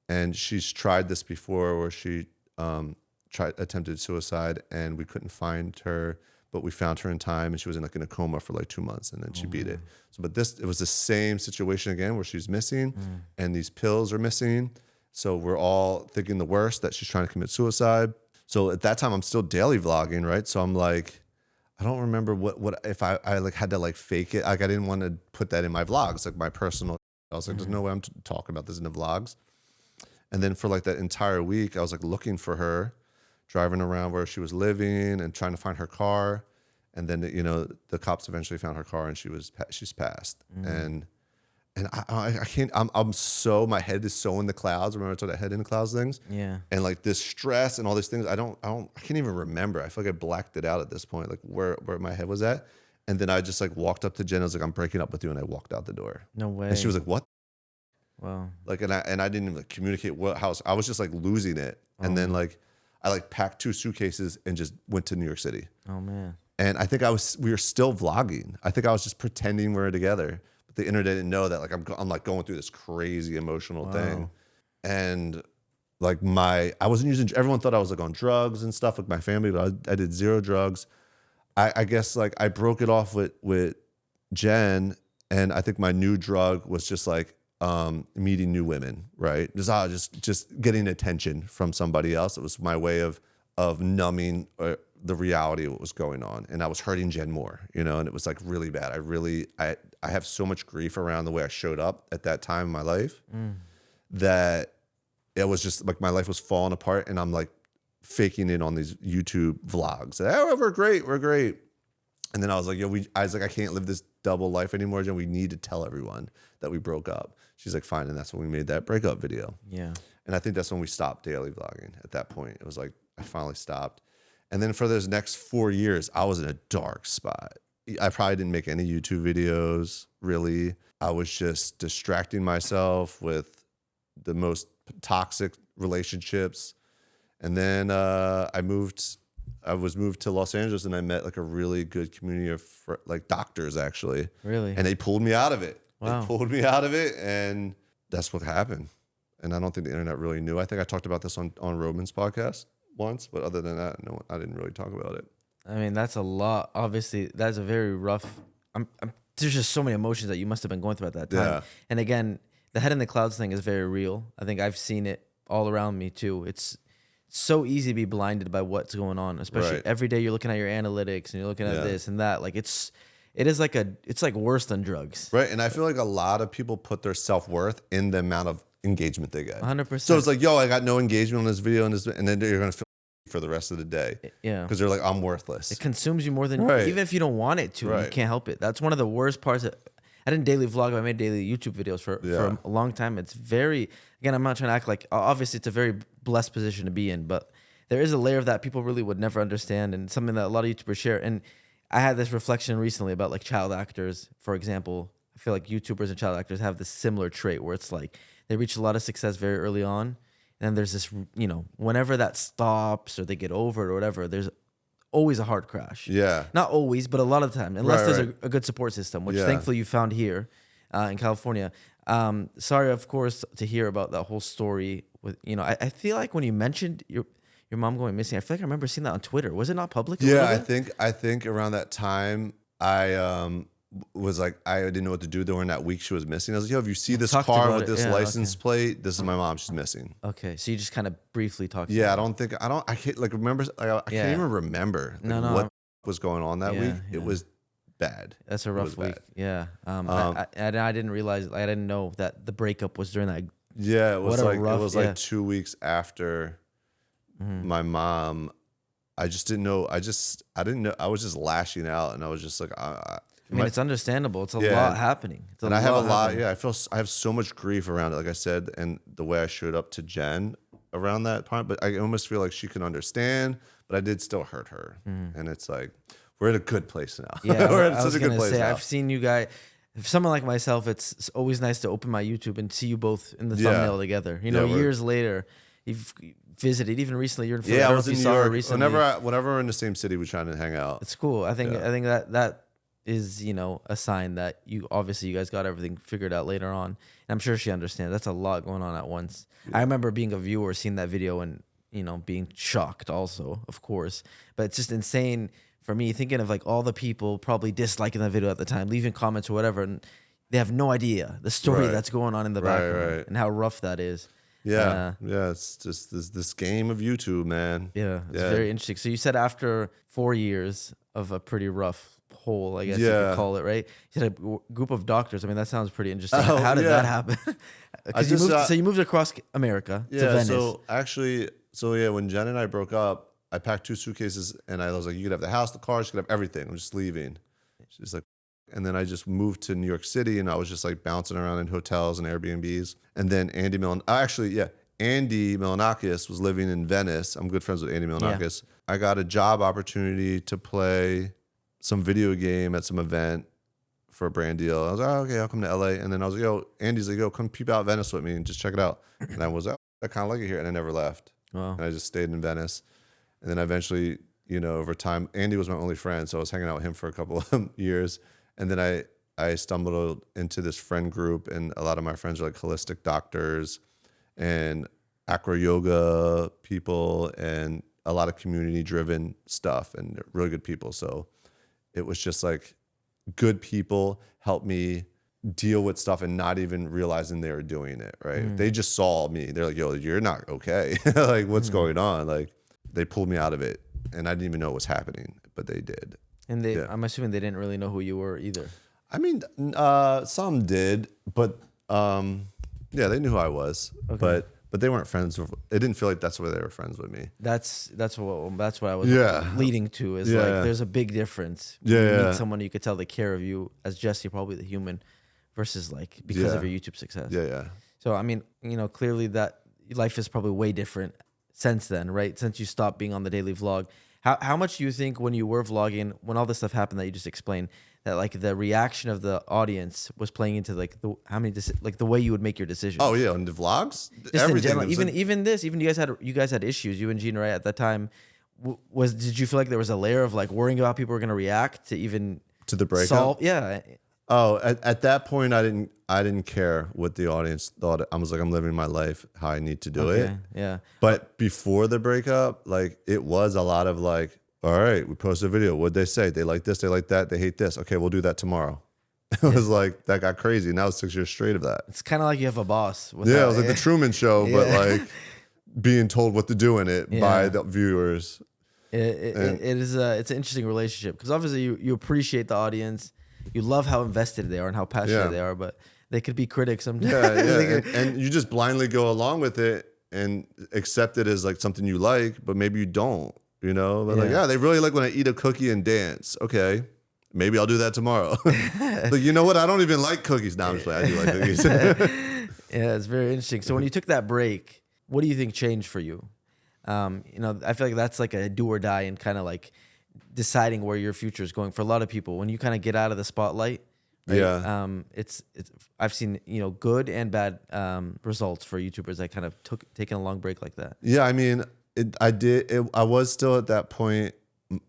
And she's tried this before where she attempted suicide and we couldn't find her. But we found her in time, and she was in a coma for like 2 months, and then she beat it. So, but it was the same situation again, where she's missing, and these pills are missing. So we're all thinking the worst, that she's trying to commit suicide. So at that time, I'm still daily vlogging, right? So I'm like, I don't remember what if I like had to like fake it. Like I didn't want to put that in my vlogs, like my personal. I was like, there's no way I'm talking about this in the vlogs. And then for like that entire week, I was like looking for her, driving around where she was living and trying to find her car. And then, the cops eventually found her car and she's passed. And I can't, my head is so in the clouds. Remember I told that head in the clouds things? Yeah. And like this stress and all these things, I can't even remember. I feel like I blacked it out at this point, like where my head was at. And then I just like walked up to Jen. I was like, I'm breaking up with you. And I walked out the door. No way. And she was like, what? Wow. Like, and I didn't even like communicate I was just like losing it. And then like, I like packed 2 suitcases and just went to New York City. Oh man. And I think we were still vlogging. I think I was just pretending we were together, But the internet didn't know that like I'm like going through this crazy emotional thing. And like I wasn't using, everyone thought I was like on drugs and stuff with my family, but I did zero drugs. I guess like I broke it off with Jen, and I think my new drug was just like meeting new women, right? Just getting attention from somebody else. It was my way of numbing the reality of what was going on, and I was hurting Jen more, you know, and it was like really bad. I have so much grief around the way I showed up at that time in my life that it was just like my life was falling apart, and I'm like faking it on these YouTube vlogs. Oh, we're great. And then I was like, I can't live this double life anymore, Jen. We need to tell everyone that we broke up. She's like, fine. And that's when we made that breakup video. Yeah. And I think that's when we stopped daily vlogging at that point. It was like, I finally stopped. And then for those next 4 years, I was in a dark spot. I probably didn't make any YouTube videos, really. I was just distracting myself with the most toxic relationships. And then I was moved to Los Angeles, and I met like a really good community of like doctors, actually. Really? And they pulled me out of it. Wow. They pulled me out of it, and that's what happened. And I don't think the internet really knew. I think I talked about this on Roman's podcast once, but other than that, no, I didn't really talk about it. I mean, that's a lot. Obviously, that's a very rough. There's just so many emotions that you must have been going through at that time. Yeah. And again, the head in the clouds thing is very real. I think I've seen it all around me too. It's so easy to be blinded by what's going on, especially every day you're looking at your analytics and you're looking at this and that. Like it's like worse than drugs. Right. And I feel like a lot of people put their self-worth in the amount of engagement they get. 100%. So it's like, yo, I got no engagement on this video, and then you're going to feel for the rest of the day. Yeah. Because they're like, I'm worthless. It consumes you more than, even if you don't want it to, you can't help it. That's one of the worst parts. I didn't daily vlog, but I made daily YouTube videos for a long time. It's very, again, I'm not trying to act like, obviously it's a very blessed position to be in, but there is a layer of that people really would never understand, and something that a lot of YouTubers share. And I had this reflection recently about like child actors, for example. I feel like YouTubers and child actors have this similar trait where it's like they reach a lot of success very early on, and then there's this, you know, whenever that stops or they get over it or whatever, there's always a hard crash. Yeah. Not always, but a lot of the time, unless there's a good support system, which thankfully you found here in California. Sorry, of course, to hear about that whole story. With, you know, I feel like when you mentioned your mom going missing, I feel like I remember seeing that on Twitter. Was it not public? Yeah, I think around that time, I was like, I didn't know what to do during that week she was missing. I was like, yo, if you see this car with this license plate, this is my mom. She's missing. Okay, so you just kind of briefly talked. Yeah, I can't like remember. I can't even remember what was going on that week. It was bad. That's a rough week. Yeah. I didn't realize. I didn't know that the breakup was during that. Yeah, it was like 2 weeks after my mom. I just didn't know. I didn't know. I was just lashing out, and I was just like, I mean, it's understandable. It's a lot happening. I have a lot. Yeah, I have so much grief around it, like I said, and the way I showed up to Jen around that part. But I almost feel like she can understand, but I did still hurt her. And it's like, we're in a good place now. Yeah, we're in such a good place now. I've seen you guys. If someone like myself, it's always nice to open my YouTube and see you both in the thumbnail together. You know, years later, you've visited. Even recently, you're in Philadelphia. Yeah, I was in New York. Whenever we're in the same city, we try to hang out. It's cool. I think that is, you know, a sign that you guys got everything figured out later on. And I'm sure she understands. That's a lot going on at once. Yeah. I remember being a viewer, seeing that video, and, you know, being shocked also, of course. But it's just insane for me, thinking of like all the people probably disliking that video at the time, leaving comments or whatever, and they have no idea the story that's going on in the background and how rough that is. Yeah, it's just this game of YouTube, man. Yeah, it's very interesting. So you said after 4 years of a pretty rough hole, I guess you could call it, right? You had a group of doctors. I mean, that sounds pretty interesting. How did that happen? Because you moved across America to Venice. When Jen and I broke up, I packed 2 suitcases, and I was like, you could have the house, the car, she could have everything. I'm just leaving. She's like, and then I just moved to New York City, and I was just like bouncing around in hotels and Airbnbs. And then Andy Milonakis was living in Venice. I'm good friends with Andy Milonakis. Yeah. I got a job opportunity to play some video game at some event for a brand deal. I was like, oh, okay, I'll come to LA. And then I was like, yo, Andy's like, yo, come peep out Venice with me and just check it out. And I was like, I kind of like it here. And I never left. Wow. And I just stayed in Venice. And then eventually, you know, over time, Andy was my only friend. So I was hanging out with him for a couple of years. And then I stumbled into this friend group, and a lot of my friends are like holistic doctors and acro yoga people and a lot of community driven stuff, and they're really good people. So it was just like good people helped me deal with stuff and not even realizing they were doing it, right? They just saw me. They're like, yo, you're not okay. Like, what's going on? Like, they pulled me out of it, and I didn't even know what was happening, but they did. And I'm assuming they didn't really know who you were either. I mean, some did, but yeah, they knew who I was, but they weren't friends with. It didn't feel like that's where they were friends with me. That's what I was leading to. Is Yeah. like there's a big difference. When you meet someone, you could tell they care of you as Jesse, probably the human, versus like because of your YouTube success. Yeah. So I mean, clearly that life is probably way different since then, right? Since you stopped being on the daily vlog. How much do you think when you were vlogging, when all this stuff happened that you just explained, that like the reaction of the audience was playing into like the way you would make your decisions? Oh yeah, on the vlogs, just everything. In general, even you guys had issues. You and Jeana, right, at that time. Did you feel like there was a layer of like worrying about people were going to react to the breakup? Yeah. Oh, at that point, I didn't care what the audience thought. I was like, I'm living my life how I need to do it. Yeah. But before the breakup, like it was a lot of like, all right, we posted a video. What'd they say? They like this, they like that, they hate this. Okay, we'll do that tomorrow. It was like, that got crazy. Now it's 6 years straight of that. It's kind of like you have a boss. Yeah, it was like the Truman Show, but like being told what to do in it by the viewers. It's an interesting relationship because obviously you appreciate the audience. You love how invested they are and how passionate they are, but they could be critics sometimes. Yeah. And you just blindly go along with it and accept it as like something you like, but maybe you don't, But like, they really like when I eat a cookie and dance. Okay, maybe I'll do that tomorrow. Like, you know what? I don't even like cookies. Nah, I'm just playing. I do like cookies. Yeah, it's very interesting. So when you took that break, what do you think changed for you? I feel like that's like a do or die and kind of like deciding where your future is going for a lot of people. When you kind of get out of the spotlight, right? It's I've seen good and bad results for YouTubers that kind of taking a long break like that. Yeah, I mean, I was still at that point.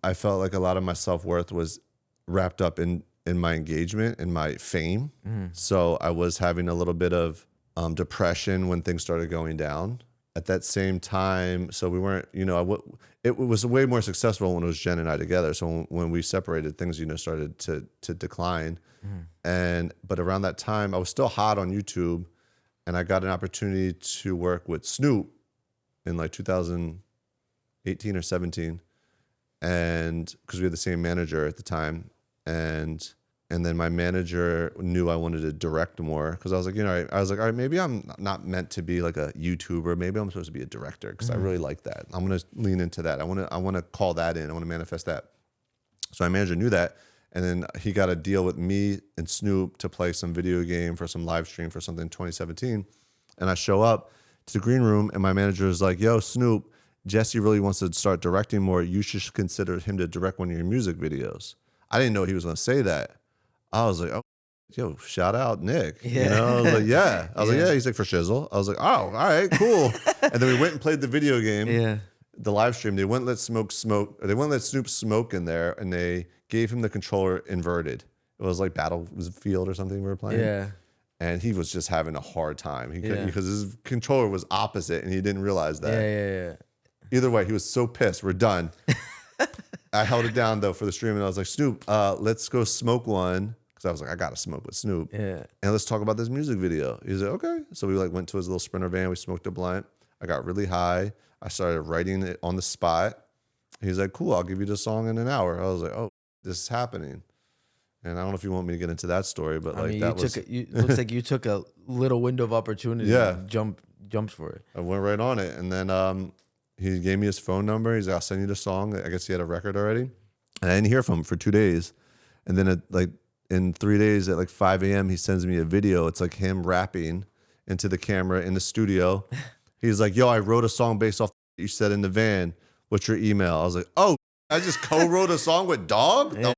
I felt like a lot of my self-worth was wrapped up in my engagement and my fame. So I was having a little bit of depression when things started going down. At that same time, so we weren't, it was way more successful when it was Jen and I together. So when we separated, things, started to decline. But around that time, I was still hot on YouTube, and I got an opportunity to work with Snoop in like 2018 or 17, and because we had the same manager at the time, and then my manager knew I wanted to direct more because I was like, all right, maybe I'm not meant to be like a YouTuber. Maybe I'm supposed to be a director because I really like that. I'm gonna lean into that. I want to call that in. I want to manifest that. So my manager knew that, and then he got a deal with me and Snoop to play some video game for some live stream for something in 2017. And I show up to the green room, and my manager is like, "Yo, Snoop, Jesse really wants to start directing more. You should consider him to direct one of your music videos." I didn't know he was gonna say that. I was like, oh, yo, shout out Nick. I was like, yeah. I was like, yeah. He's like, for shizzle. I was like, oh, all right, cool. And then we went and played the video game, the live stream. They wouldn't let They wouldn't let Snoop smoke in there, and they gave him the controller inverted. It was like Battlefield or something we were playing. Yeah. And he was just having a hard time because his controller was opposite, and he didn't realize that. Yeah. Either way, he was so pissed. We're done. I held it down though for the stream, and I was like, Snoop, let's go smoke one. Because I was like, I gotta smoke with Snoop. Yeah. And let's talk about this music video. He's like, okay. So we like went to his little Sprinter van. We smoked a blunt. I got really high. I started writing it on the spot. He's like, cool, I'll give you the song in an hour. I was like, oh, this is happening. And I don't know if you want me to get into that story, but like that was. Looks like you took a little window of opportunity. And jumped for it. I went right on it, and then he gave me his phone number. He's like, I'll send you the song. I guess he had a record already, and I didn't hear from him for 2 days, and then in 3 days at like 5 a.m. he sends me a video. It's like him rapping into the camera in the studio. He's like, yo, I wrote a song based off what you said in the van. What's your email? I was like, oh, I just co-wrote a song with Dog. Yeah.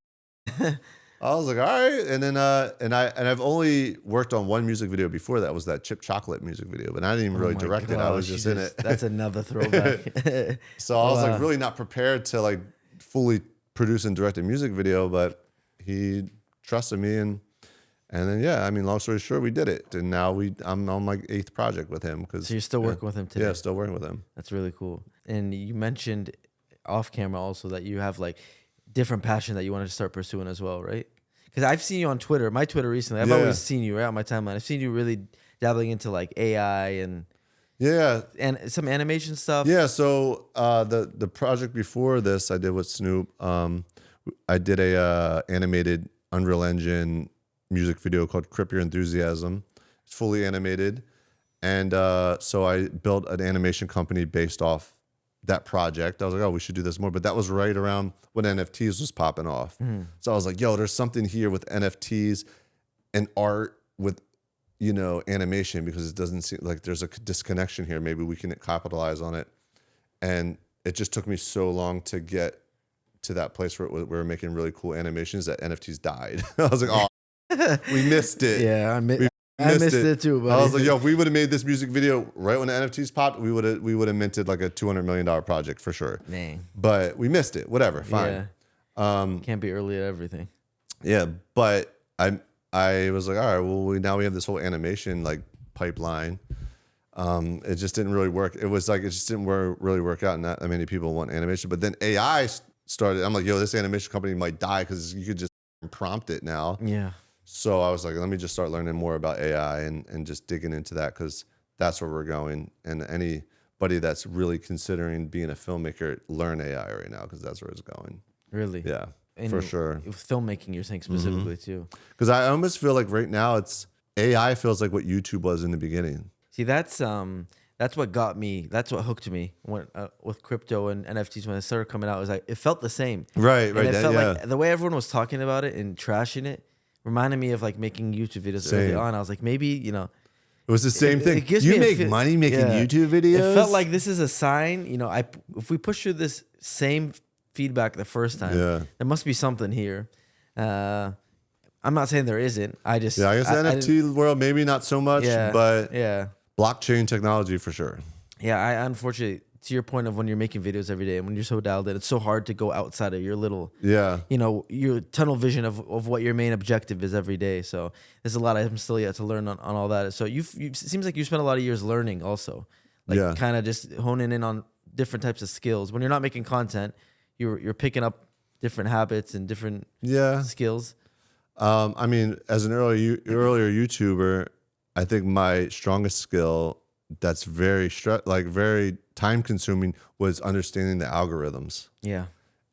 I was like, all right. And then I've only worked on one music video before that. Was that Chip Chocolate music video, but I didn't even really direct it. I was just in it. That's another throwback. So I was like really not prepared to like fully produce and direct a music video, but he trusted me, and And then, yeah, I mean, long story short, we did it. And now I'm on my 8th project with him. So you're still working with him today? Yeah, still working with him. That's really cool. And you mentioned off camera also that you have like different passion that you wanted to start pursuing as well, right? Because I've seen you on Twitter, my Twitter recently. I've always seen you right on my timeline. I've seen you really dabbling into like AI and some animation stuff. Yeah. So the project before this I did with Snoop, I did a animated Unreal Engine music video called Crip Your Enthusiasm. It's fully animated. And so I built an animation company based off that project. I was like, oh, we should do this more. But that was right around when NFTs was popping off. So I was like, yo, there's something here with NFTs and art with, you know, animation, because it doesn't seem like there's a disconnection here. Maybe we can capitalize on it. And it just took me so long to get to that place where we were making really cool animations that NFTs died. I was like, oh, we missed it. Yeah, I missed it too. Buddy. I was like, yo, if we would have made this music video right when the NFTs popped, we would have minted like a $200 million project for sure. Dang. But we missed it. Whatever, fine. Yeah. Can't be early at everything. Yeah, but I was like, all right, well, now we have this whole animation like pipeline. It just didn't really work. It was like it just didn't really work out. Not that many people want animation. But then AI started. I'm like, yo, this animation company might die because you could just prompt it now. Yeah. So I was like, let me just start learning more about AI and just digging into that, because that's where we're going. And anybody that's really considering being a filmmaker, learn AI right now, because that's where it's going. Really? Yeah, and for sure. Filmmaking, you're saying specifically too. Because I almost feel like right now AI feels like what YouTube was in the beginning. See, that's what got me. That's what hooked me when with crypto and NFTs when it started coming out. It was like it felt the same. Right. And it felt like the way everyone was talking about it and trashing it reminded me of like making YouTube videos early on. I was like, maybe, you know, it was the same thing. You make money making YouTube videos? It felt like this is a sign, you know, if we push through this same feedback the first time, there must be something here. I'm not saying there isn't. I guess the NFT world, maybe not so much, but blockchain technology for sure. Yeah, I unfortunately, to your point of when you're making videos every day and when you're so dialed in, it's so hard to go outside of your little, you know, your tunnel vision of what your main objective is every day. So there's a lot I'm still yet to learn on all that. So it seems like you spent a lot of years learning also, like kind of just honing in on different types of skills. When you're not making content, you're picking up different habits and different skills. I mean, as an earlier YouTuber, I think my strongest skill that's very time consuming was understanding the algorithms. Yeah.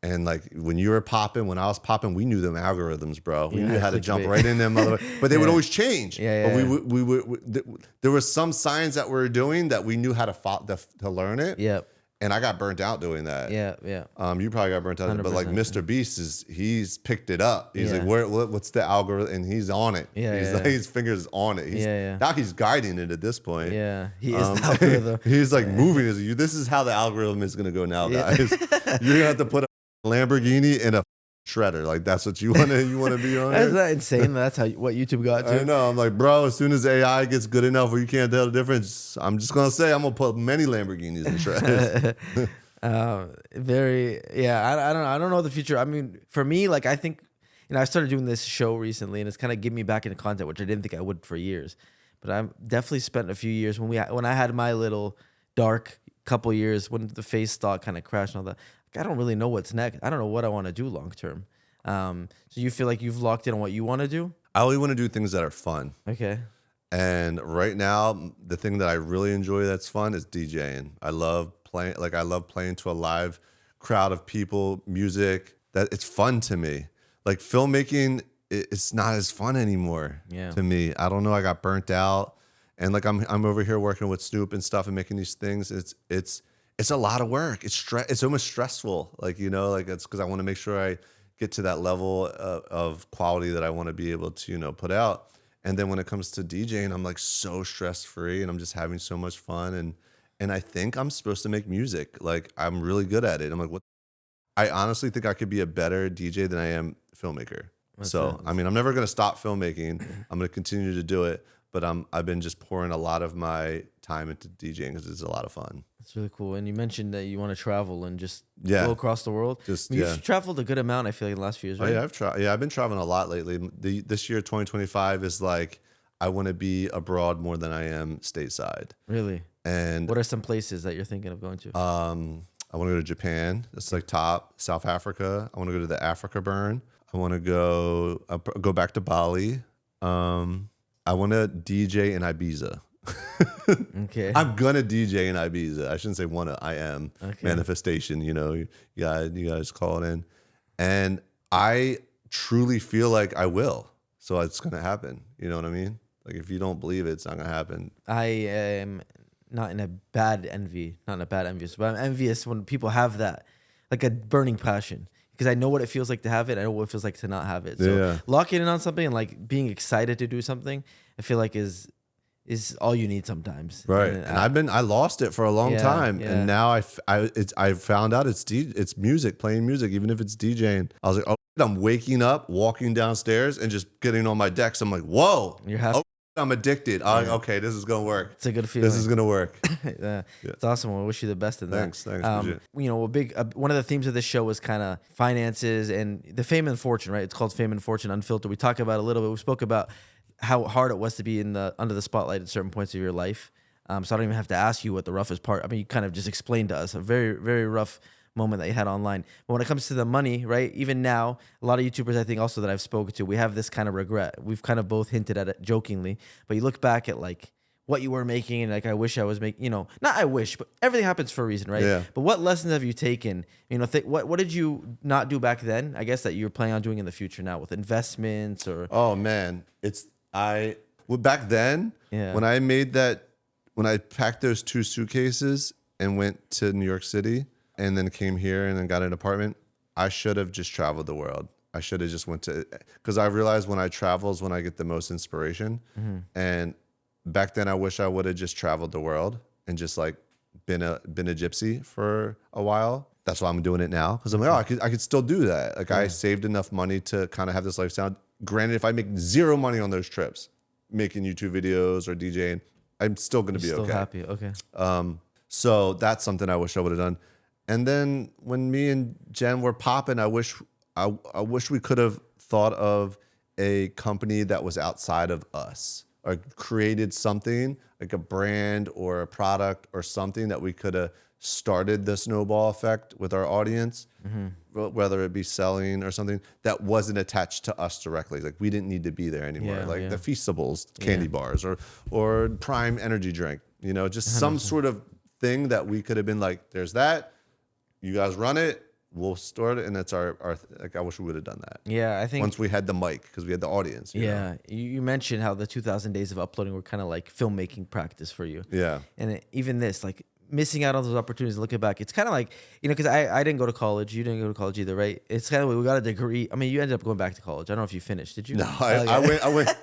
And like when you were popping, when I was popping, we knew them algorithms, bro. We knew how to jump right in them, but they would always change. But there were some signs that we were doing that we knew how to learn it. Yep. And I got burnt out doing that. Yeah. You probably got burnt out, 100%. But like Mr. Beast he's picked it up. He's like, what's the algorithm? And he's on it. He's like, his fingers on it. Now he's guiding it at this point. Yeah, he is the algorithm. He's like moving it. This is how the algorithm is gonna go now, guys. You're gonna have to put a Lamborghini in a shredder. Like that's what you want to be on. Isn't that insane? That's what YouTube got to. I know. I'm like, bro, as soon as AI gets good enough where you can't tell the difference, I'm just gonna say I'm gonna put many Lamborghinis in shredders. I don't know the future. I mean, for me, like I think, you know, I started doing this show recently and it's kind of getting me back into content, which I didn't think I would for years. But I've definitely spent a few years when I had my little dark couple years when the FaZe stock kind of crashed and all that. I don't really know what's next. I don't know what I want to do long term. So you feel like you've locked in on what you want to do? I only want to do things that are fun. Okay. And right now, the thing that I really enjoy that's fun is DJing. I love playing. Like I love playing to a live crowd of people, music. That it's fun to me. Like filmmaking, it's not as fun anymore to me. I don't know. I got burnt out, and like I'm over here working with Snoop and stuff and making these things. It's a lot of work. It's almost stressful. Like, you know, like it's because I want to make sure I get to that level of quality that I want to be able to, you know, put out. And then when it comes to DJing, I'm like so stress free and I'm just having so much fun. And I think I'm supposed to make music. Like I'm really good at it. I'm like, what? I honestly think I could be a better DJ than I am filmmaker. I mean, I'm never going to stop filmmaking. I'm going to continue to do it. but I've been just pouring a lot of my time into DJing because it's a lot of fun. That's really cool. And you mentioned that you want to travel and just Yeah. go across the world. Just You've traveled a good amount, I feel like, in the last few years, right? Oh yeah, I've been traveling a lot lately. This year 2025 is like I want to be abroad more than I am stateside. Really? And What are some places that you're thinking of going to? I want to go to Japan. That's like top. South Africa. I want to go to the Africa Burn. I want to go back to Bali. I want to DJ in Ibiza. Okay. I'm gonna DJ in Ibiza. I shouldn't say wanna. I am. Okay. Manifestation. You know, you guys call it in, and I truly feel like I will. So it's gonna happen. You know what I mean? Like if you don't believe it, it's not gonna happen. I am not in a bad envy, not in a bad envious, but I'm envious when people have that, like a burning passion. Because I know what it feels like to have it. I know what it feels like to not have it. So locking in on something and like being excited to do something, I feel like is all you need sometimes. Right. And I lost it for a long time. And now I found out it's music, playing music, even if it's DJing. I was like, oh, I'm waking up, walking downstairs and just getting on my decks. I'm like, whoa, you're happy. I'm addicted. I'm like, okay, this is going to work. It's a good feeling. This is going to work. It's awesome. I wish you the best in that. Thanks. You know, one of the themes of this show was kind of finances and the fame and fortune, right? It's called Fame and Fortune Unfiltered. We talked about it a little bit. We spoke about how hard it was to be under the spotlight at certain points of your life. So I don't even have to ask you what the roughest part. I mean, you kind of just explained to us a very, very rough moment that you had online. But when it comes to the money, right? Even now, a lot of YouTubers, I think also that I've spoken to, we have this kind of regret. We've kind of both hinted at it jokingly, but you look back at like what you were making and like, I wish I was making, you know, not I wish, but everything happens for a reason, right? Yeah. But what lessons have you taken? You know, what did you not do back then? I guess that you're planning on doing in the future now with investments or. Oh man, back then when I packed those 2 suitcases and went to New York City and then came here and then got an apartment, I should have just traveled the world. I should have just because I realized when I travel is when I get the most inspiration. And back then I wish I would have just traveled the world and just like been a gypsy for a while. That's why I'm doing it now. Cause I'm like, I could still do that. Like I saved enough money to kind of have this lifestyle. Granted, if I make zero money on those trips, making YouTube videos or DJing, I'm still going to be okay. Still happy. Okay. So that's something I wish I would have done. And then when me and Jen were popping, I wish we could have thought of a company that was outside of us or created something like a brand or a product or something that we could have started the snowball effect with our audience, whether it be selling or something that wasn't attached to us directly. Like we didn't need to be there anymore. The Feastables candy bars or Prime energy drink, you know, just some sort of thing that we could have been like, there's that, you guys run it, we'll store it. And that's our like, I wish we would have done that. Yeah. I think once we had the mic, because we had the audience. You know? You mentioned how the 2,000 days of uploading were kind of like filmmaking practice for you. Yeah. And even this, like, missing out on those opportunities, looking back, it's kind of like, you know, because I didn't go to college. You didn't go to college either, right? It's kind of, we got a degree. I mean, you ended up going back to college. I don't know if you finished. Did you? No, I went.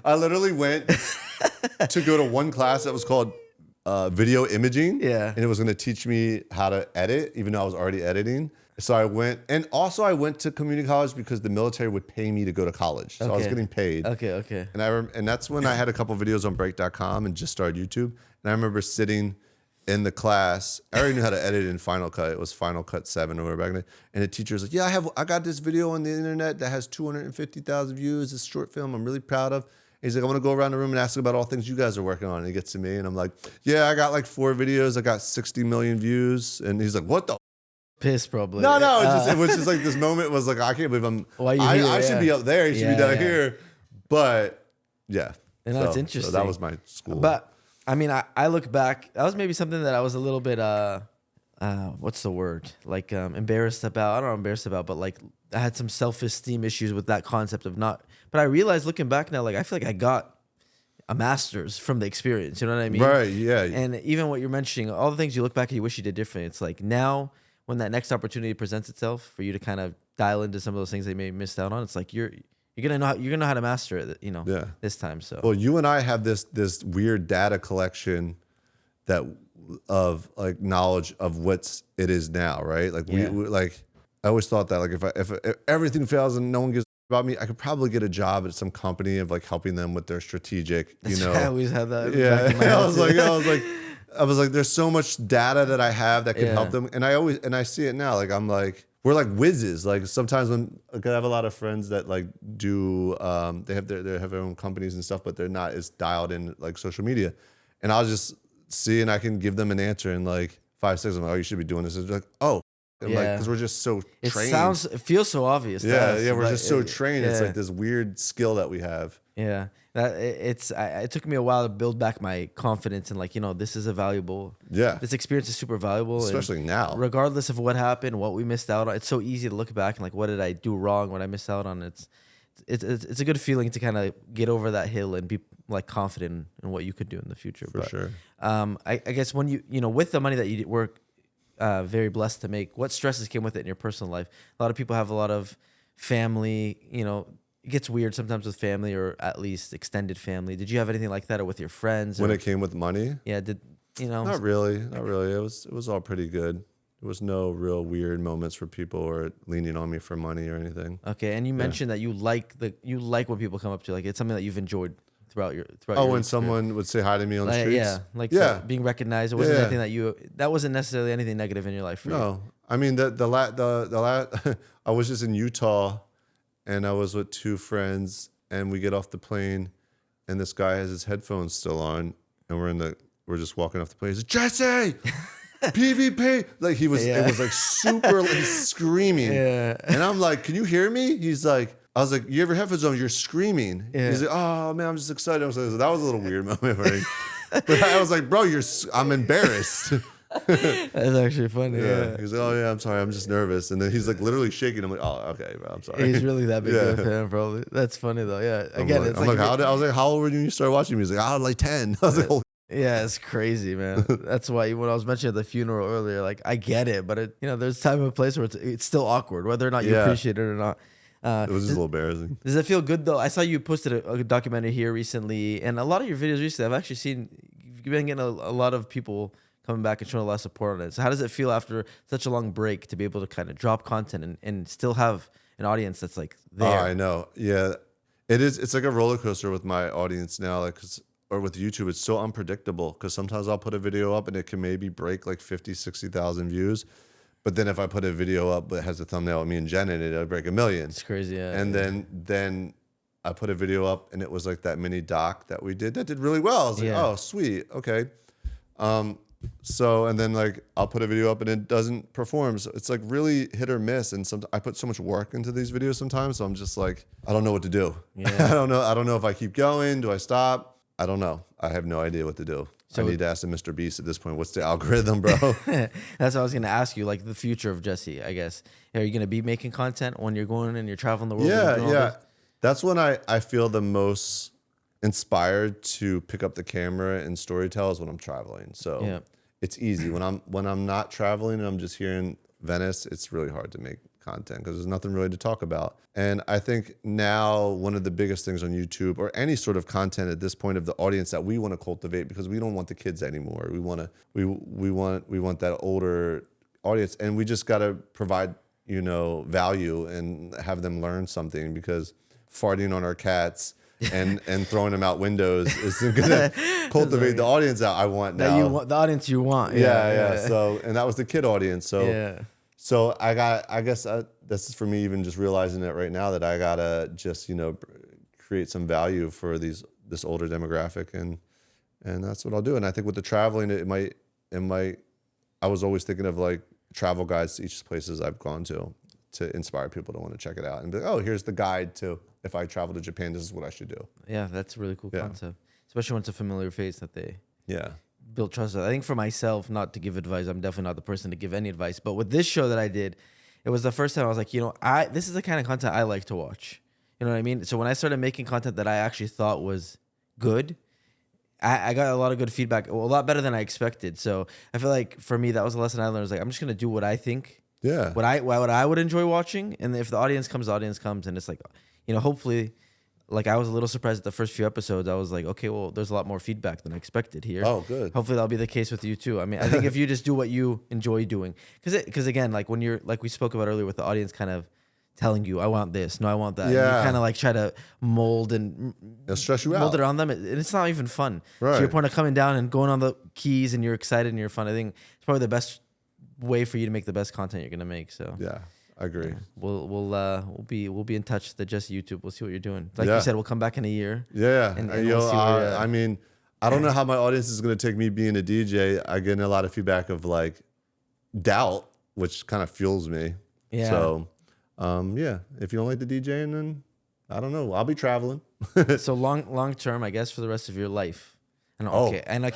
I literally went to go to one class that was called video imaging. Yeah. And it was going to teach me how to edit, even though I was already editing. So I went, and also I went to community college because the military would pay me to go to college. So I was getting paid. Okay. And that's when I had a couple videos on break.com and just started YouTube. And I remember sitting in the class. I already knew how to edit in Final Cut. It was Final Cut 7 or whatever back then. And the teacher was like, yeah, I got this video on the internet that has 250,000 views. This short film I'm really proud of. He's like, I want to go around the room and ask about all things you guys are working on. And he gets to me and I'm like, yeah, I got like 4 videos. I got 60 million views. And he's like, what the? Piss probably. No. It was just like this moment was like, I can't believe I should be up there. He should be down here. But yeah. And that's interesting. So that was my school. But I mean, I look back, that was maybe something that I was a little bit, what's the word? Like embarrassed about. I don't know embarrassed about, but like I had some self-esteem issues with that concept of not. But I realized looking back now, like I feel like I got a master's from the experience. You know what I mean? Right. Yeah. And even what you're mentioning, all the things you look back and you wish you did different. It's like now when that next opportunity presents itself for you to kind of dial into some of those things they may have missed out on, it's like you're gonna know how to master it, you know, this time. So well, you and I have this weird data collection that of like knowledge of what's it is now, right? Like we like I always thought that like if everything fails and no one gives about me, I could probably get a job at some company of like helping them with their strategic, I always had that. Yeah. Back in my head I was like, there's so much data that I have that could help Yeah. them. And I see it now. Like, I'm like, we're like whizzes. Like sometimes when, like, I have a lot of friends that like do, they have their own companies and stuff, but they're not as dialed in like social media. And I'll just see, and I can give them an answer in like 5 seconds. I'm like, oh, you should be doing this. And they're like, oh, and like, because we're just so trained. It feels so obvious. Yeah, we're just so trained. It's like this weird skill that we have. Yeah, it took me a while to build back my confidence and like, this is a valuable. Yeah, this experience is super valuable, especially now. Regardless of what happened, what we missed out on, it's so easy to look back and like, what did I do wrong? What I missed out on? It's a good feeling to kind of get over that hill and be like confident in what you could do in the future. For sure. I guess when you with the money that you work. Very blessed to make. What stresses came with it in your personal life? A lot of people have a lot of family, it gets weird sometimes with family or at least extended family. Did you have anything like that or with your friends? When it came with money? Yeah, Not really. It was all pretty good. There was no real weird moments where people were leaning on me for money or anything. Okay, and you mentioned that you like when people come up to you, like it's something that you've enjoyed throughout your when someone would say hi to me on the streets? So being recognized. It wasn't anything that wasn't necessarily anything negative in your life for you. No. I mean I was just in Utah and I was with 2 friends and we get off the plane and this guy has his headphones still on and we're just walking off the plane. He's like, Jesse, PvP. Like it was like super like screaming. Yeah. And I'm like, can you hear me? He's like, I was like, you have your headphones on, you're screaming. Yeah. He's like, oh man, I'm just excited. So that was a little weird moment for me. But I was like, bro, I'm embarrassed. That's actually funny. Yeah. He's like, oh yeah, I'm sorry, I'm just nervous. And then he's like literally shaking. I'm like, oh, okay, bro, I'm sorry. He's really that big of a fan, probably. That's funny though. Yeah. Again, I was like, how old were you when you started watching music? I was like 10. I was like, holy. Yeah, it's crazy, man. That's why when I was mentioning the funeral earlier, like I get it, but there's time and place where it's still awkward, whether or not you appreciate it or not. It was just a little embarrassing. Does it feel good though? I saw you posted a documentary here recently, and a lot of your videos recently, I've actually seen you've been getting a lot of people coming back and showing a lot of support on it. So how does it feel after such a long break to be able to kind of drop content and still have an audience that's like there? Oh, I know. Yeah, it is. It's like a roller coaster with my audience now, or with YouTube. It's so unpredictable because sometimes I'll put a video up and it can maybe break like 50, 60,000 views. But then if I put a video up that has a thumbnail of me and Jeana in it, it'll break 1 million. It's crazy, yeah. And then I put a video up and it was like that mini doc that we did that did really well. I was like, oh, sweet, okay. So and then like I'll put a video up and it doesn't perform. So it's like really hit or miss. And I put so much work into these videos sometimes. So I'm just like, I don't know what to do. Yeah. I don't know if I keep going. Do I stop? I don't know. I have no idea what to do. So I need to ask the Mr. Beast at this point. What's the algorithm, bro? That's what I was going to ask you, like the future of Jesse, I guess. Are you going to be making content when you're going and you're traveling the world? Yeah. That's when I feel the most inspired to pick up the camera and storytell is when I'm traveling. So it's easy. When I'm not traveling and I'm just here in Venice, it's really hard to make content because there's nothing really to talk about. And I think now one of the biggest things on YouTube or any sort of content at this point of the audience that we want to cultivate, because we don't want the kids anymore. We want that older audience, and we just got to provide, value and have them learn something, because farting on our cats and throwing them out windows isn't gonna cultivate the audience that I want now. You want the audience you want. Yeah. So, and that was the kid audience. So So I guess this is for me even just realizing it right now that I gotta just create some value for this older demographic, and that's what I'll do. And I think with the traveling, it might. I was always thinking of like travel guides to each places I've gone to inspire people to want to check it out and be like, oh, here's the guide to if I travel to Japan, this is what I should do. Yeah, that's a really cool concept, especially when it's a familiar face that they build trust. I think for myself, not to give advice, I'm definitely not the person to give any advice, but with this show that I did, it was the first time I was like, this is the kind of content I like to watch. You know what I mean? So when I started making content that I actually thought was good, I got a lot of good feedback, a lot better than I expected. So I feel like for me, that was a lesson I learned. I was like, I'm just going to do what I think, what I would enjoy watching. And if the audience comes. And it's like, hopefully, like I was a little surprised at the first few episodes. I was like, okay, well, there's a lot more feedback than I expected here. Oh, good. Hopefully that'll be the case with you too. I mean, I think if you just do what you enjoy doing, because again, like when you're, like we spoke about earlier with the audience kind of telling you, I want this, no, I want that. Yeah. And you kind of like try to mold and It'll stress you mold out. it on them, and it's not even fun. Right. To your point of coming down and going on the keys, and you're excited and you're fun. I think it's probably the best way for you to make the best content you're gonna make. So Yeah, I agree. We'll be in touch. The Just YouTube. We'll see what you're doing. Like Yeah. you said, we'll come back in a year. Yeah. And Yo, we'll see where, I mean, I don't know how my audience is going to take me being a DJ. I get a lot of feedback of like doubt, which kind of fuels me. Yeah. So, yeah, if you don't like the DJing, then I don't know. I'll be traveling. So long term, I guess, for the rest of your life. And Oh. okay, and I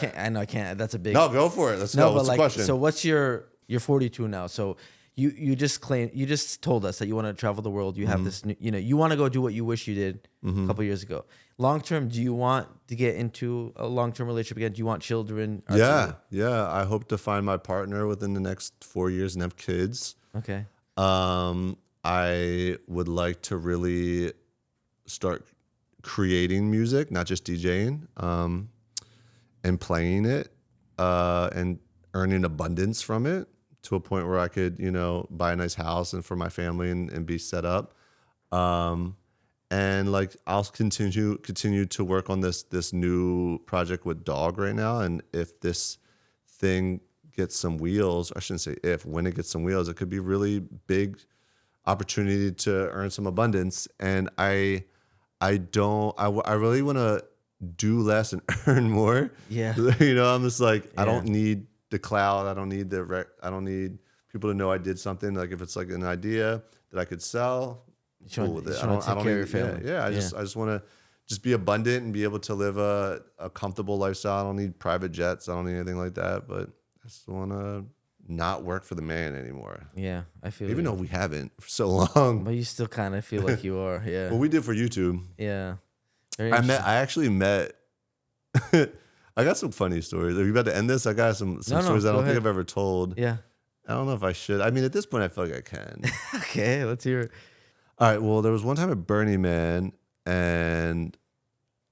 can't. That's a big No, go for it. Let's no. go. But What's like, the question? so what's you're 42 now. So you just told us that you want to travel the world. You have this, you want to go do what you wish you did a couple years ago. Long term, do you want to get into a long term relationship again? Do you want children? Yeah. I hope to find my partner within the next 4 years and have kids. Okay. I would like to really start creating music, not just DJing, and playing it, and earning abundance from it to a point where I could, buy a nice house and for my family and be set up. And like I'll continue to work on this new project with Dog right now. And if this thing gets some wheels, I shouldn't say if, when it gets some wheels, it could be really big opportunity to earn some abundance. And I really want to do less and earn more. Yeah. I'm just like, I Yeah. don't need the cloud. I don't need I don't need people to know I did something. Like if it's like an idea that I could sell, cool with it. I don't take care of your family. Yeah. I just want to just be abundant and be able to live a comfortable lifestyle. I don't need private jets. I don't need anything like that, but I just want to not work for the man anymore. Yeah, I feel Even you. though we haven't for so long. But you still kind of feel like you are. Yeah. Well, we did for YouTube. Yeah. Very I interesting. actually met I got some funny stories. Are you about to end this? I got some No, stories I go don't think ahead. I've ever told. Yeah. I don't know if I should. I mean, at this point, I feel like I can. Okay, let's hear it. All right. Well, there was one time at Burning Man, and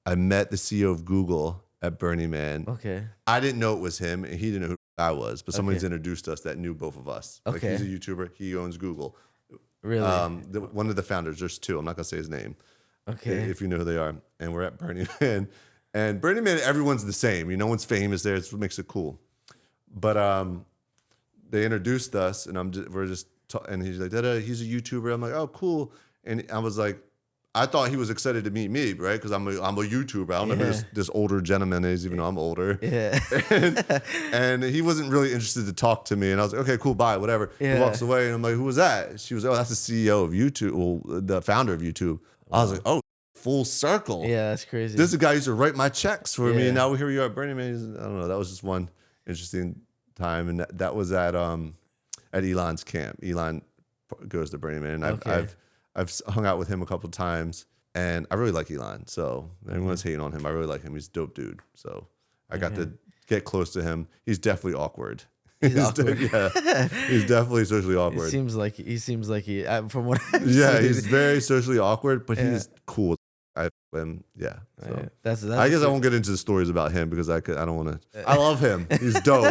I met the CEO of Google at Burning Man. Okay. I didn't know it was him, and he didn't know who I was, but somebody's Okay. introduced us that knew both of us. Like Okay. he's a YouTuber. He owns Google. Really? One of the founders. There's two. I'm not gonna say his name. Okay. If you know who they are. And we're at Burning Man. And Burning Man, everyone's the same. No one's famous there. It's what makes it cool. But they introduced us, and and he's like, he's a YouTuber. I'm like, oh, cool. And I was like, I thought he was excited to meet me, right? Because I'm a YouTuber. I don't know who this older gentleman is, even though I'm older. Yeah. and he wasn't really interested to talk to me. And I was like, okay, cool, bye, whatever. Yeah. He walks away, and I'm like, who was that? She was, oh, that's the CEO of YouTube, well, the founder of YouTube. I was like, oh, full circle. Yeah, that's crazy. This is a guy who used to write my checks for me, Yeah. and now here we are at Burning Man. I don't know. That was just one interesting time, and that was at Elon's camp. Elon goes to Burning Man, and Okay. I've hung out with him a couple of times, and I really like Elon. So everyone's hating on him. I really like him. He's a dope dude. So I got to get close to him. He's definitely awkward. He's awkward. Yeah, he's definitely socially awkward. He seems like he from what I've Yeah, seen. he's very socially awkward, but Yeah. he's cool. Yeah. So. Right. That's I guess I won't get into the stories about him because I don't want to. I love him. He's dope.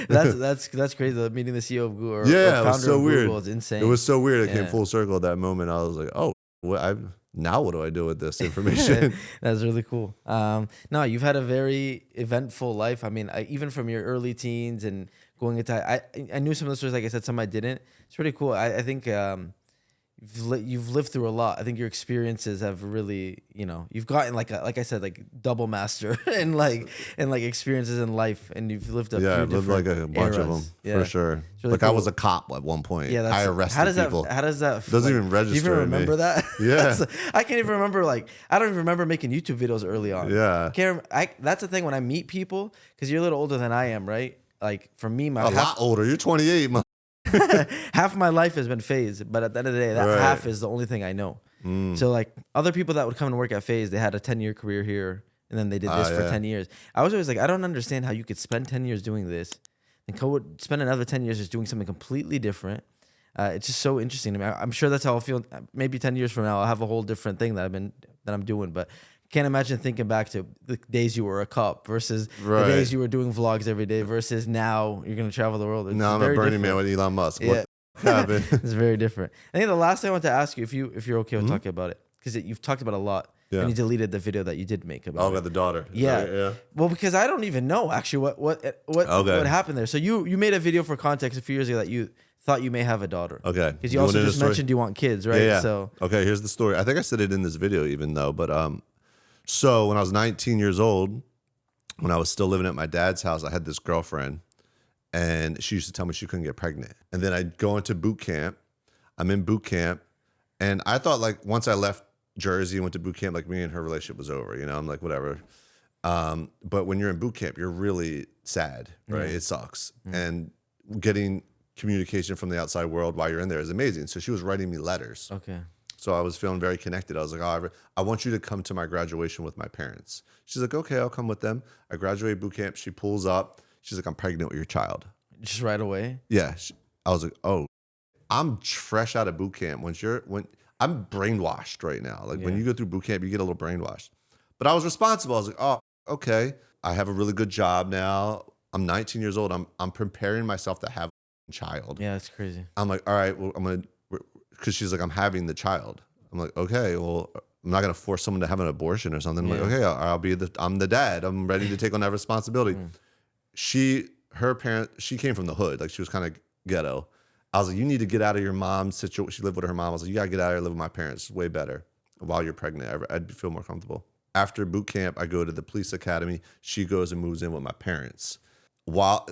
that's crazy. Meeting the CEO of Google, or Yeah, it founder was so of weird. Google is insane. It was so weird. It came Yeah. full circle at that moment. I was like, oh, now what do I do with this information? That's really cool. No, you've had a very eventful life. I mean, even from your early teens and going into, I knew some of the stories. Like I said, some I didn't. It's pretty cool. I think you've lived through a lot. I think your experiences have really, you've gotten like I said, like double master and like experiences in life, and you've lived a Yeah, few I've lived like different a bunch of eras. them Yeah. for sure. really Like I cool. was a cop at one point. Yeah, I arrested people. How does that Doesn't even register Do you even in me. remember that? Yeah. I can't even remember. Like, I don't even remember making YouTube videos early on. Yeah. That's the thing when I meet people, because you're a little older than I am, right? Like for me, A lot older. You're 28. half my life has been FaZe, but at the end of the day, that Right. half is the only thing I know. So like other people that would come and work at FaZe, they had a 10-year career here, and then they did this for yeah. 10 years. I was always like, I don't understand how you could spend 10 years doing this and spend another 10 years just doing something completely different. It's just so interesting to me. I'm sure that's how I'll feel. Maybe 10 years from now, I'll have a whole different thing that I'm doing, but can't imagine thinking back to the days you were a cop versus Right. the days you were doing vlogs every day versus now you're going to travel the world. It's Now I'm very a Burning Man different. with Elon Musk. Yeah. What happened. It's very different. I think the last thing I want to ask you, if you're okay with talking about it, because you've talked about it a lot, and you deleted the video that you did make about about the daughter. Yeah. Right? Yeah. Well, because I don't even know actually what happened there. So you made a video for context a few years ago that you thought you may have a daughter. Okay. Because you also just mentioned you want kids, right? Yeah. So okay, here's the story. I think I said it in this video even though, but so when I was 19 years old, when I was still living at my dad's house, I had this girlfriend, and she used to tell me she couldn't get pregnant. And then I'd go into boot camp. I'm in boot camp, and I thought like once I left Jersey and went to boot camp, like me and her relationship was over. You know, I'm like whatever. But when you're in boot camp, you're really sad, right? It sucks, and getting communication from the outside world while you're in there is amazing. So she was writing me letters. okay. So I was feeling very connected. I was like, oh, I want you to come to my graduation with my parents. She's like, okay, I'll come with them. I graduate boot camp. She pulls up. She's like, I'm pregnant with your child. Just right away. Yeah. I was like, oh, I'm fresh out of boot camp. When I'm brainwashed right now. Like when you go through boot camp, you get a little brainwashed. But I was responsible. I was like, oh, okay. I have a really good job now. I'm 19 years old. I'm preparing myself to have a child. Yeah, that's crazy. I'm like, all right, well, I'm going to, because she's like, I'm having the child. I'm like, okay, well, I'm not going to force someone to have an abortion or something. I'm like, okay, I'm the dad. I'm ready to take on that responsibility. She came from the hood. Like she was kind of ghetto. I was like, you need to get out of your mom's situation. She lived with her mom. I was like, you got to get out of here, live with my parents. It's way better while you're pregnant. I'd feel more comfortable. After boot camp, I go to the police academy. She goes and moves in with my parents.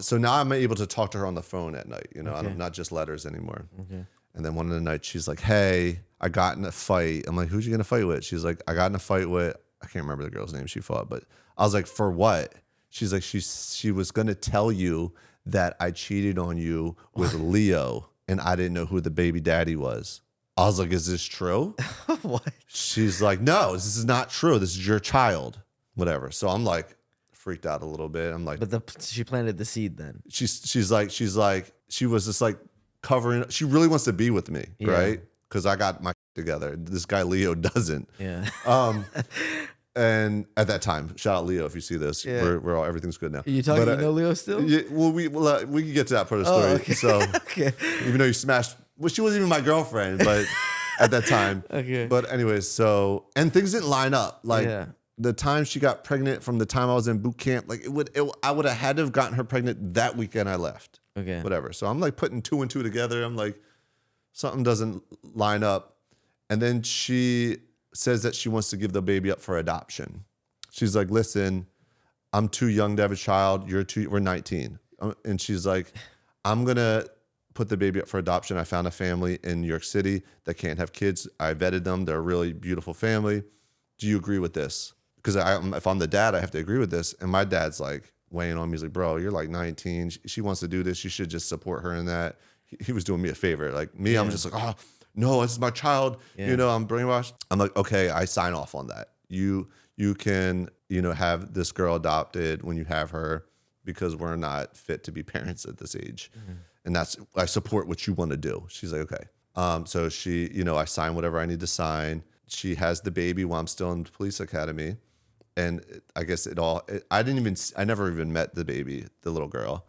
So now I'm able to talk to her on the phone at night. You know, I'm not just letters anymore. Okay. And then one of the nights she's like, hey, I got in a fight. I'm like, who'd you get in a fight with? She's like, I got in a fight with, I can't remember the girl's name she fought, but I was like, for what? She's like, she was going to tell you that I cheated on you with Leo and I didn't know who the baby daddy was. I was like, is this true? What? She's like, no, this is not true. This is your child. Whatever. So I'm like freaked out a little bit. I'm like, But she planted the seed then. She's like, she was just like, covering. She really wants to be with me, right? Because I got my together. This guy Leo doesn't. Yeah. And at that time, shout out Leo if you see this. We're all everything's good now. You talking? You know Leo still? Yeah. Well, we can get to that part of the story. Okay. So Okay. even though you smashed, well, she wasn't even my girlfriend, but at that time. Okay. But anyways, so and things didn't line up. Like the time she got pregnant from the time I was in boot camp, like I would have had to have gotten her pregnant that weekend I left. Okay. Whatever. So I'm like putting two and two together. I'm like, something doesn't line up. And then she says that she wants to give the baby up for adoption. She's like, listen, I'm too young to have a child. We're 19. And she's like, I'm going to put the baby up for adoption. I found a family in New York City that can't have kids. I vetted them. They're a really beautiful family. Do you agree with this? Because if I'm the dad, I have to agree with this. And my dad's like, weighing on me. He's like, bro, you're like 19. She wants to do this. You should just support her in that. He was doing me a favor. Like me, I'm just like, oh, no, this is my child. You know, I'm brainwashed. I'm like, okay, I sign off on that. You can, have this girl adopted when you have her because we're not fit to be parents at this age. And I support what you want to do. She's like, okay. So she, I sign whatever I need to sign. She has the baby while I'm still in the police academy. And I guess I never even met the baby, the little girl.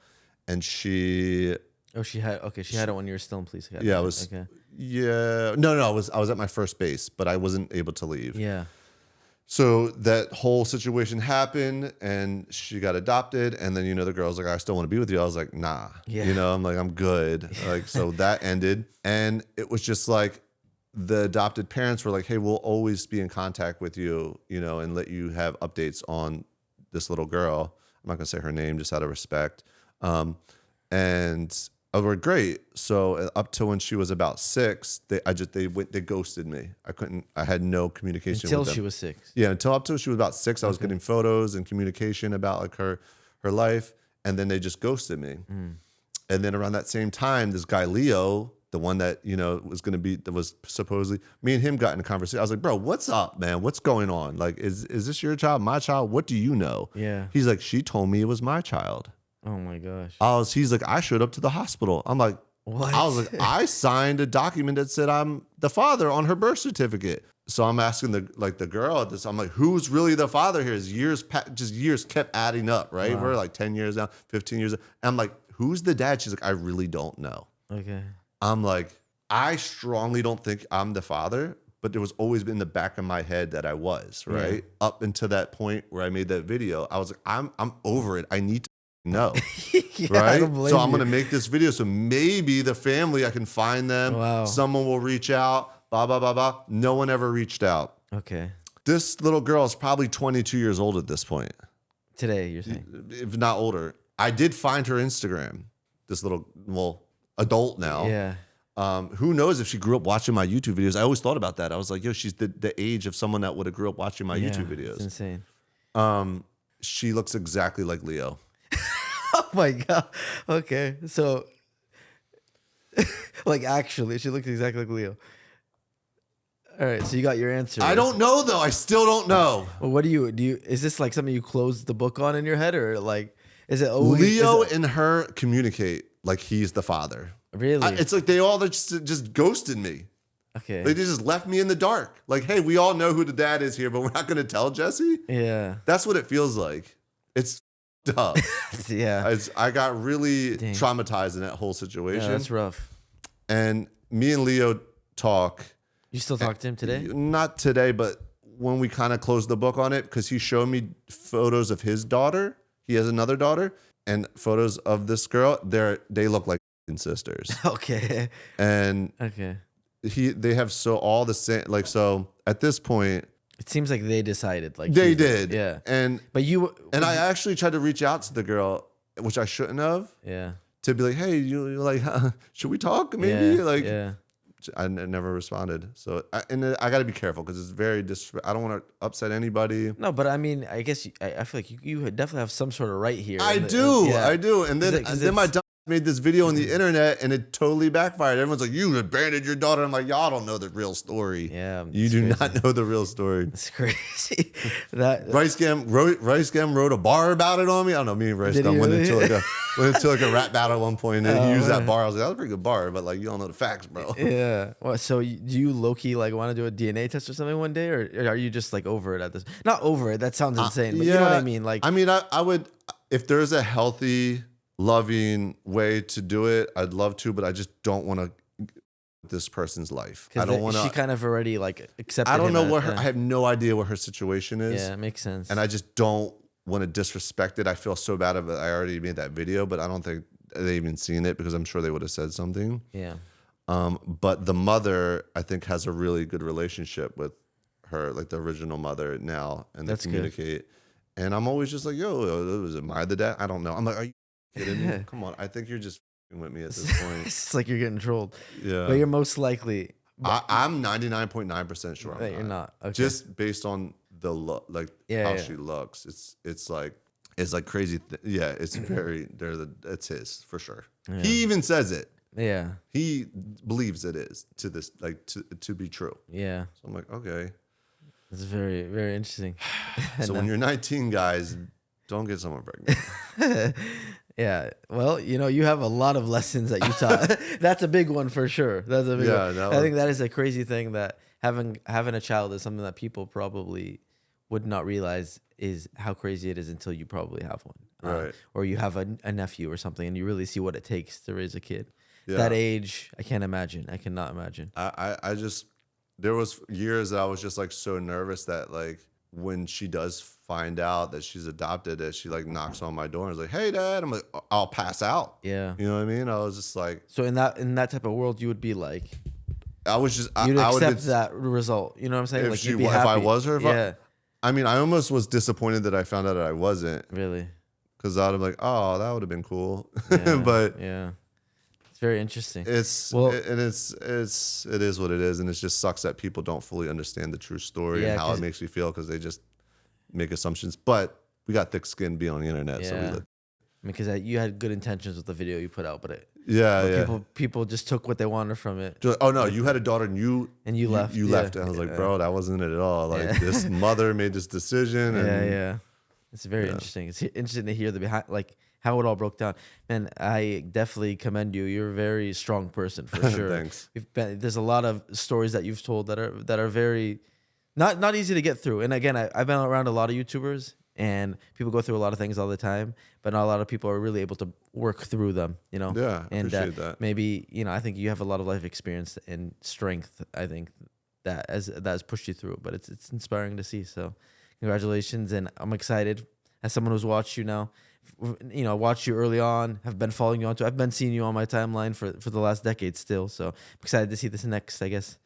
And she had it when you were still in police academy. Yeah, no, I was at my first base, but I wasn't able to leave. Yeah. So that whole situation happened and she got adopted. And then, the girl's like, I still want to be with you. I was like, nah, I'm like, I'm good. Like, so that ended. And it was just like, the adopted parents were like, hey, we'll always be in contact with you, and let you have updates on this little girl. I'm not going to say her name just out of respect. And I was great. So up to when she was about 6, they ghosted me. I had no communication until with them. she was 6. Yeah, up till she was about 6, I was getting photos and communication about like her life. And then they just ghosted me. And then around that same time, this guy, Leo, the one that, was supposedly, me and him got in a conversation. I was like, bro, what's up, man? What's going on? Like, is this your child, my child? What do you know? Yeah. He's like, she told me it was my child. Oh my gosh. He's like, I showed up to the hospital. I'm like, what? I was like, I signed a document that said I'm the father on her birth certificate. So I'm asking the girl at this, I'm like, who's really the father here? Years kept adding up, right? Wow. We're like 10 years now, 15 years. And I'm like, who's the dad? She's like, I really don't know. Okay. I'm like, I strongly don't think I'm the father, but there was always been in the back of my head that I was, right? Yeah. Up until that point where I made that video, I was like, I'm over it. I need to know, Yeah, right? So I'm you. going to make this video. So maybe the family, I can find them. Wow. Someone will reach out, blah, blah, blah, blah. No one ever reached out. Okay. This little girl is probably 22 years old at this point. Today, you're saying? If not older. I did find her Instagram. This little, well, adult now. Yeah. Who knows if she grew up watching my YouTube videos? I always thought about that. I was like, yo, she's the age of someone that would have grew up watching my YouTube videos. It's insane. She looks exactly like Leo. Oh my God. Okay. So, like, actually, she looks exactly like Leo. All right. So you got your answer. I don't know, though. I still don't know. Well, what do you, is this like something you closed the book on in your head, or like, is it always Leo and her communicate like he's the father? Really? It's like they all just ghosted me. Okay. They just left me in the dark. Like, hey, we all know who the dad is here, but we're not going to tell Jesse? Yeah. That's what it feels like. It's tough. Yeah. I got really traumatized in that whole situation. Yeah, that's rough. And me and Leo talk. You still talk to him today? Not today, but when we kind of closed the book on it, because he showed me photos of his daughter. He has another daughter, and photos of this girl. They look like sisters. Okay. And okay. They have all the same, like, so at this point, it seems like they decided, like they did. Yeah. But I actually tried to reach out to the girl, which I shouldn't have. Yeah. To be like, hey, you like, should we talk? Maybe yeah. I never responded. So I got to be careful because it's very I don't want to upset anybody. No, but I mean, I guess I feel like you definitely have some sort of right here. I do. And then my dumb made this video on the internet and it totally backfired. Everyone's like, you abandoned your daughter. I'm like, y'all don't know the real story. Yeah. You do not know the real story. It's crazy. That Rice Gam wrote a bar about it on me. I don't know. Me and Rice Gam went into like a rap battle at one point and he used that bar. I was like, that was a pretty good bar, but like, you don't know the facts, bro. Yeah. Well, so do you low-key like want to do a DNA test or something one day, or are you just like over it at this? Not over it. That sounds insane. But you know what I mean? Like, I mean, I would, if there's a healthy, loving way to do it, I'd love to, but I just don't want to this person's life. I don't want to. She kind of already like accepted. I don't know what I have no idea what her situation is. Yeah, it makes sense. And I just don't want to disrespect it. I feel so bad of it. I already made that video, but I don't think they even seen it because I'm sure they would have said something. Yeah. But the mother, I think, has a really good relationship with her, like the original mother now, and they communicate. Good. And I'm always just like, yo, am I the dad? I don't know. I'm like, are you kidding me? Come on. I think you're just with me at this point. It's like you're getting trolled. Yeah. But you're most likely. I'm 99.9% sure that you're not. Okay. Just based on the look, like how she looks. It's like crazy. It's very. It's his for sure. Yeah. He even says it. Yeah. He believes it is to this to be true. Yeah. So I'm like, okay. It's very, very interesting. So when you're 19, guys, don't get someone pregnant. Yeah. Well, you have a lot of lessons that you taught. That's a big one for sure. That's a big one. I think that is a crazy thing, that having a child is something that people probably would not realize is how crazy it is until you probably have one. Right. Or you have a nephew or something and you really see what it takes to raise a kid. Yeah. That age, I can't imagine. I cannot imagine. I just, there was years that I was just like so nervous that like when she does find out that she's adopted, that she like knocks on my door and is like, hey dad, I'm like, I'll pass out. Yeah. You know what I mean? I was just like, so in that type of world, you would be like, I was just, you'd accept that result. You know what I'm saying? If like she, if I was her, I mean, I almost was disappointed that I found out that I wasn't. Really? Because I would have been like, oh, that would have been cool. Yeah, but yeah. It's very interesting. It is what it is, and it just sucks that people don't fully understand the true story and how it makes me feel because they just make assumptions. But we got thick skin being on the internet, so we because you had good intentions with the video you put out, but people just took what they wanted from it. Oh no, you had a daughter and you left. You left, and I was like, bro, that wasn't it at all. Like this mother made this decision. And, it's very interesting. It's interesting to hear the behind, like how it all broke down. Man, I definitely commend you. You're a very strong person for sure. Thanks. There's a lot of stories that you've told that are very not easy to get through. And again, I've been around a lot of YouTubers, and people go through a lot of things all the time, but not a lot of people are really able to work through them, you know? Yeah, and appreciate that. maybe, you know, I think you have a lot of life experience and strength. I think that has pushed you through, but it's inspiring to see. So congratulations. And I'm excited as someone who's watched you now, you know, watched you early on, have been following you on I've been seeing you on my timeline for the last decade still. So I'm excited to see this next, I guess,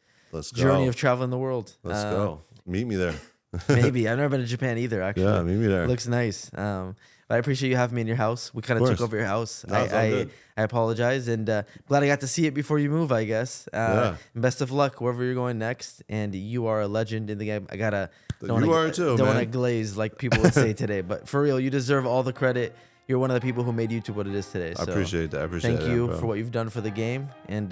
journey of traveling the world. Let's go. Meet me there. Maybe. I've never been to Japan either, actually. Yeah, meet me there. It looks nice. But I appreciate you having me in your house. We kind of took over your house. No, it's all good. I apologize, and glad I got to see it before you move, I guess. Yeah. And best of luck wherever you're going next. And you are a legend in the game. I gotta You are too, don't man. want to glaze like people would say today, but for real, you deserve all the credit. You're one of the people who made YouTube what it is today. So I appreciate that. I appreciate thank you bro. for what you've done for the game, and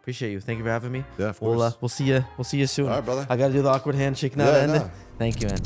appreciate you. Thank you for having me. Yeah, of course. We'll see you soon. All right, brother. I gotta do the awkward handshake now Yeah, to end nah. it. Thank you, man.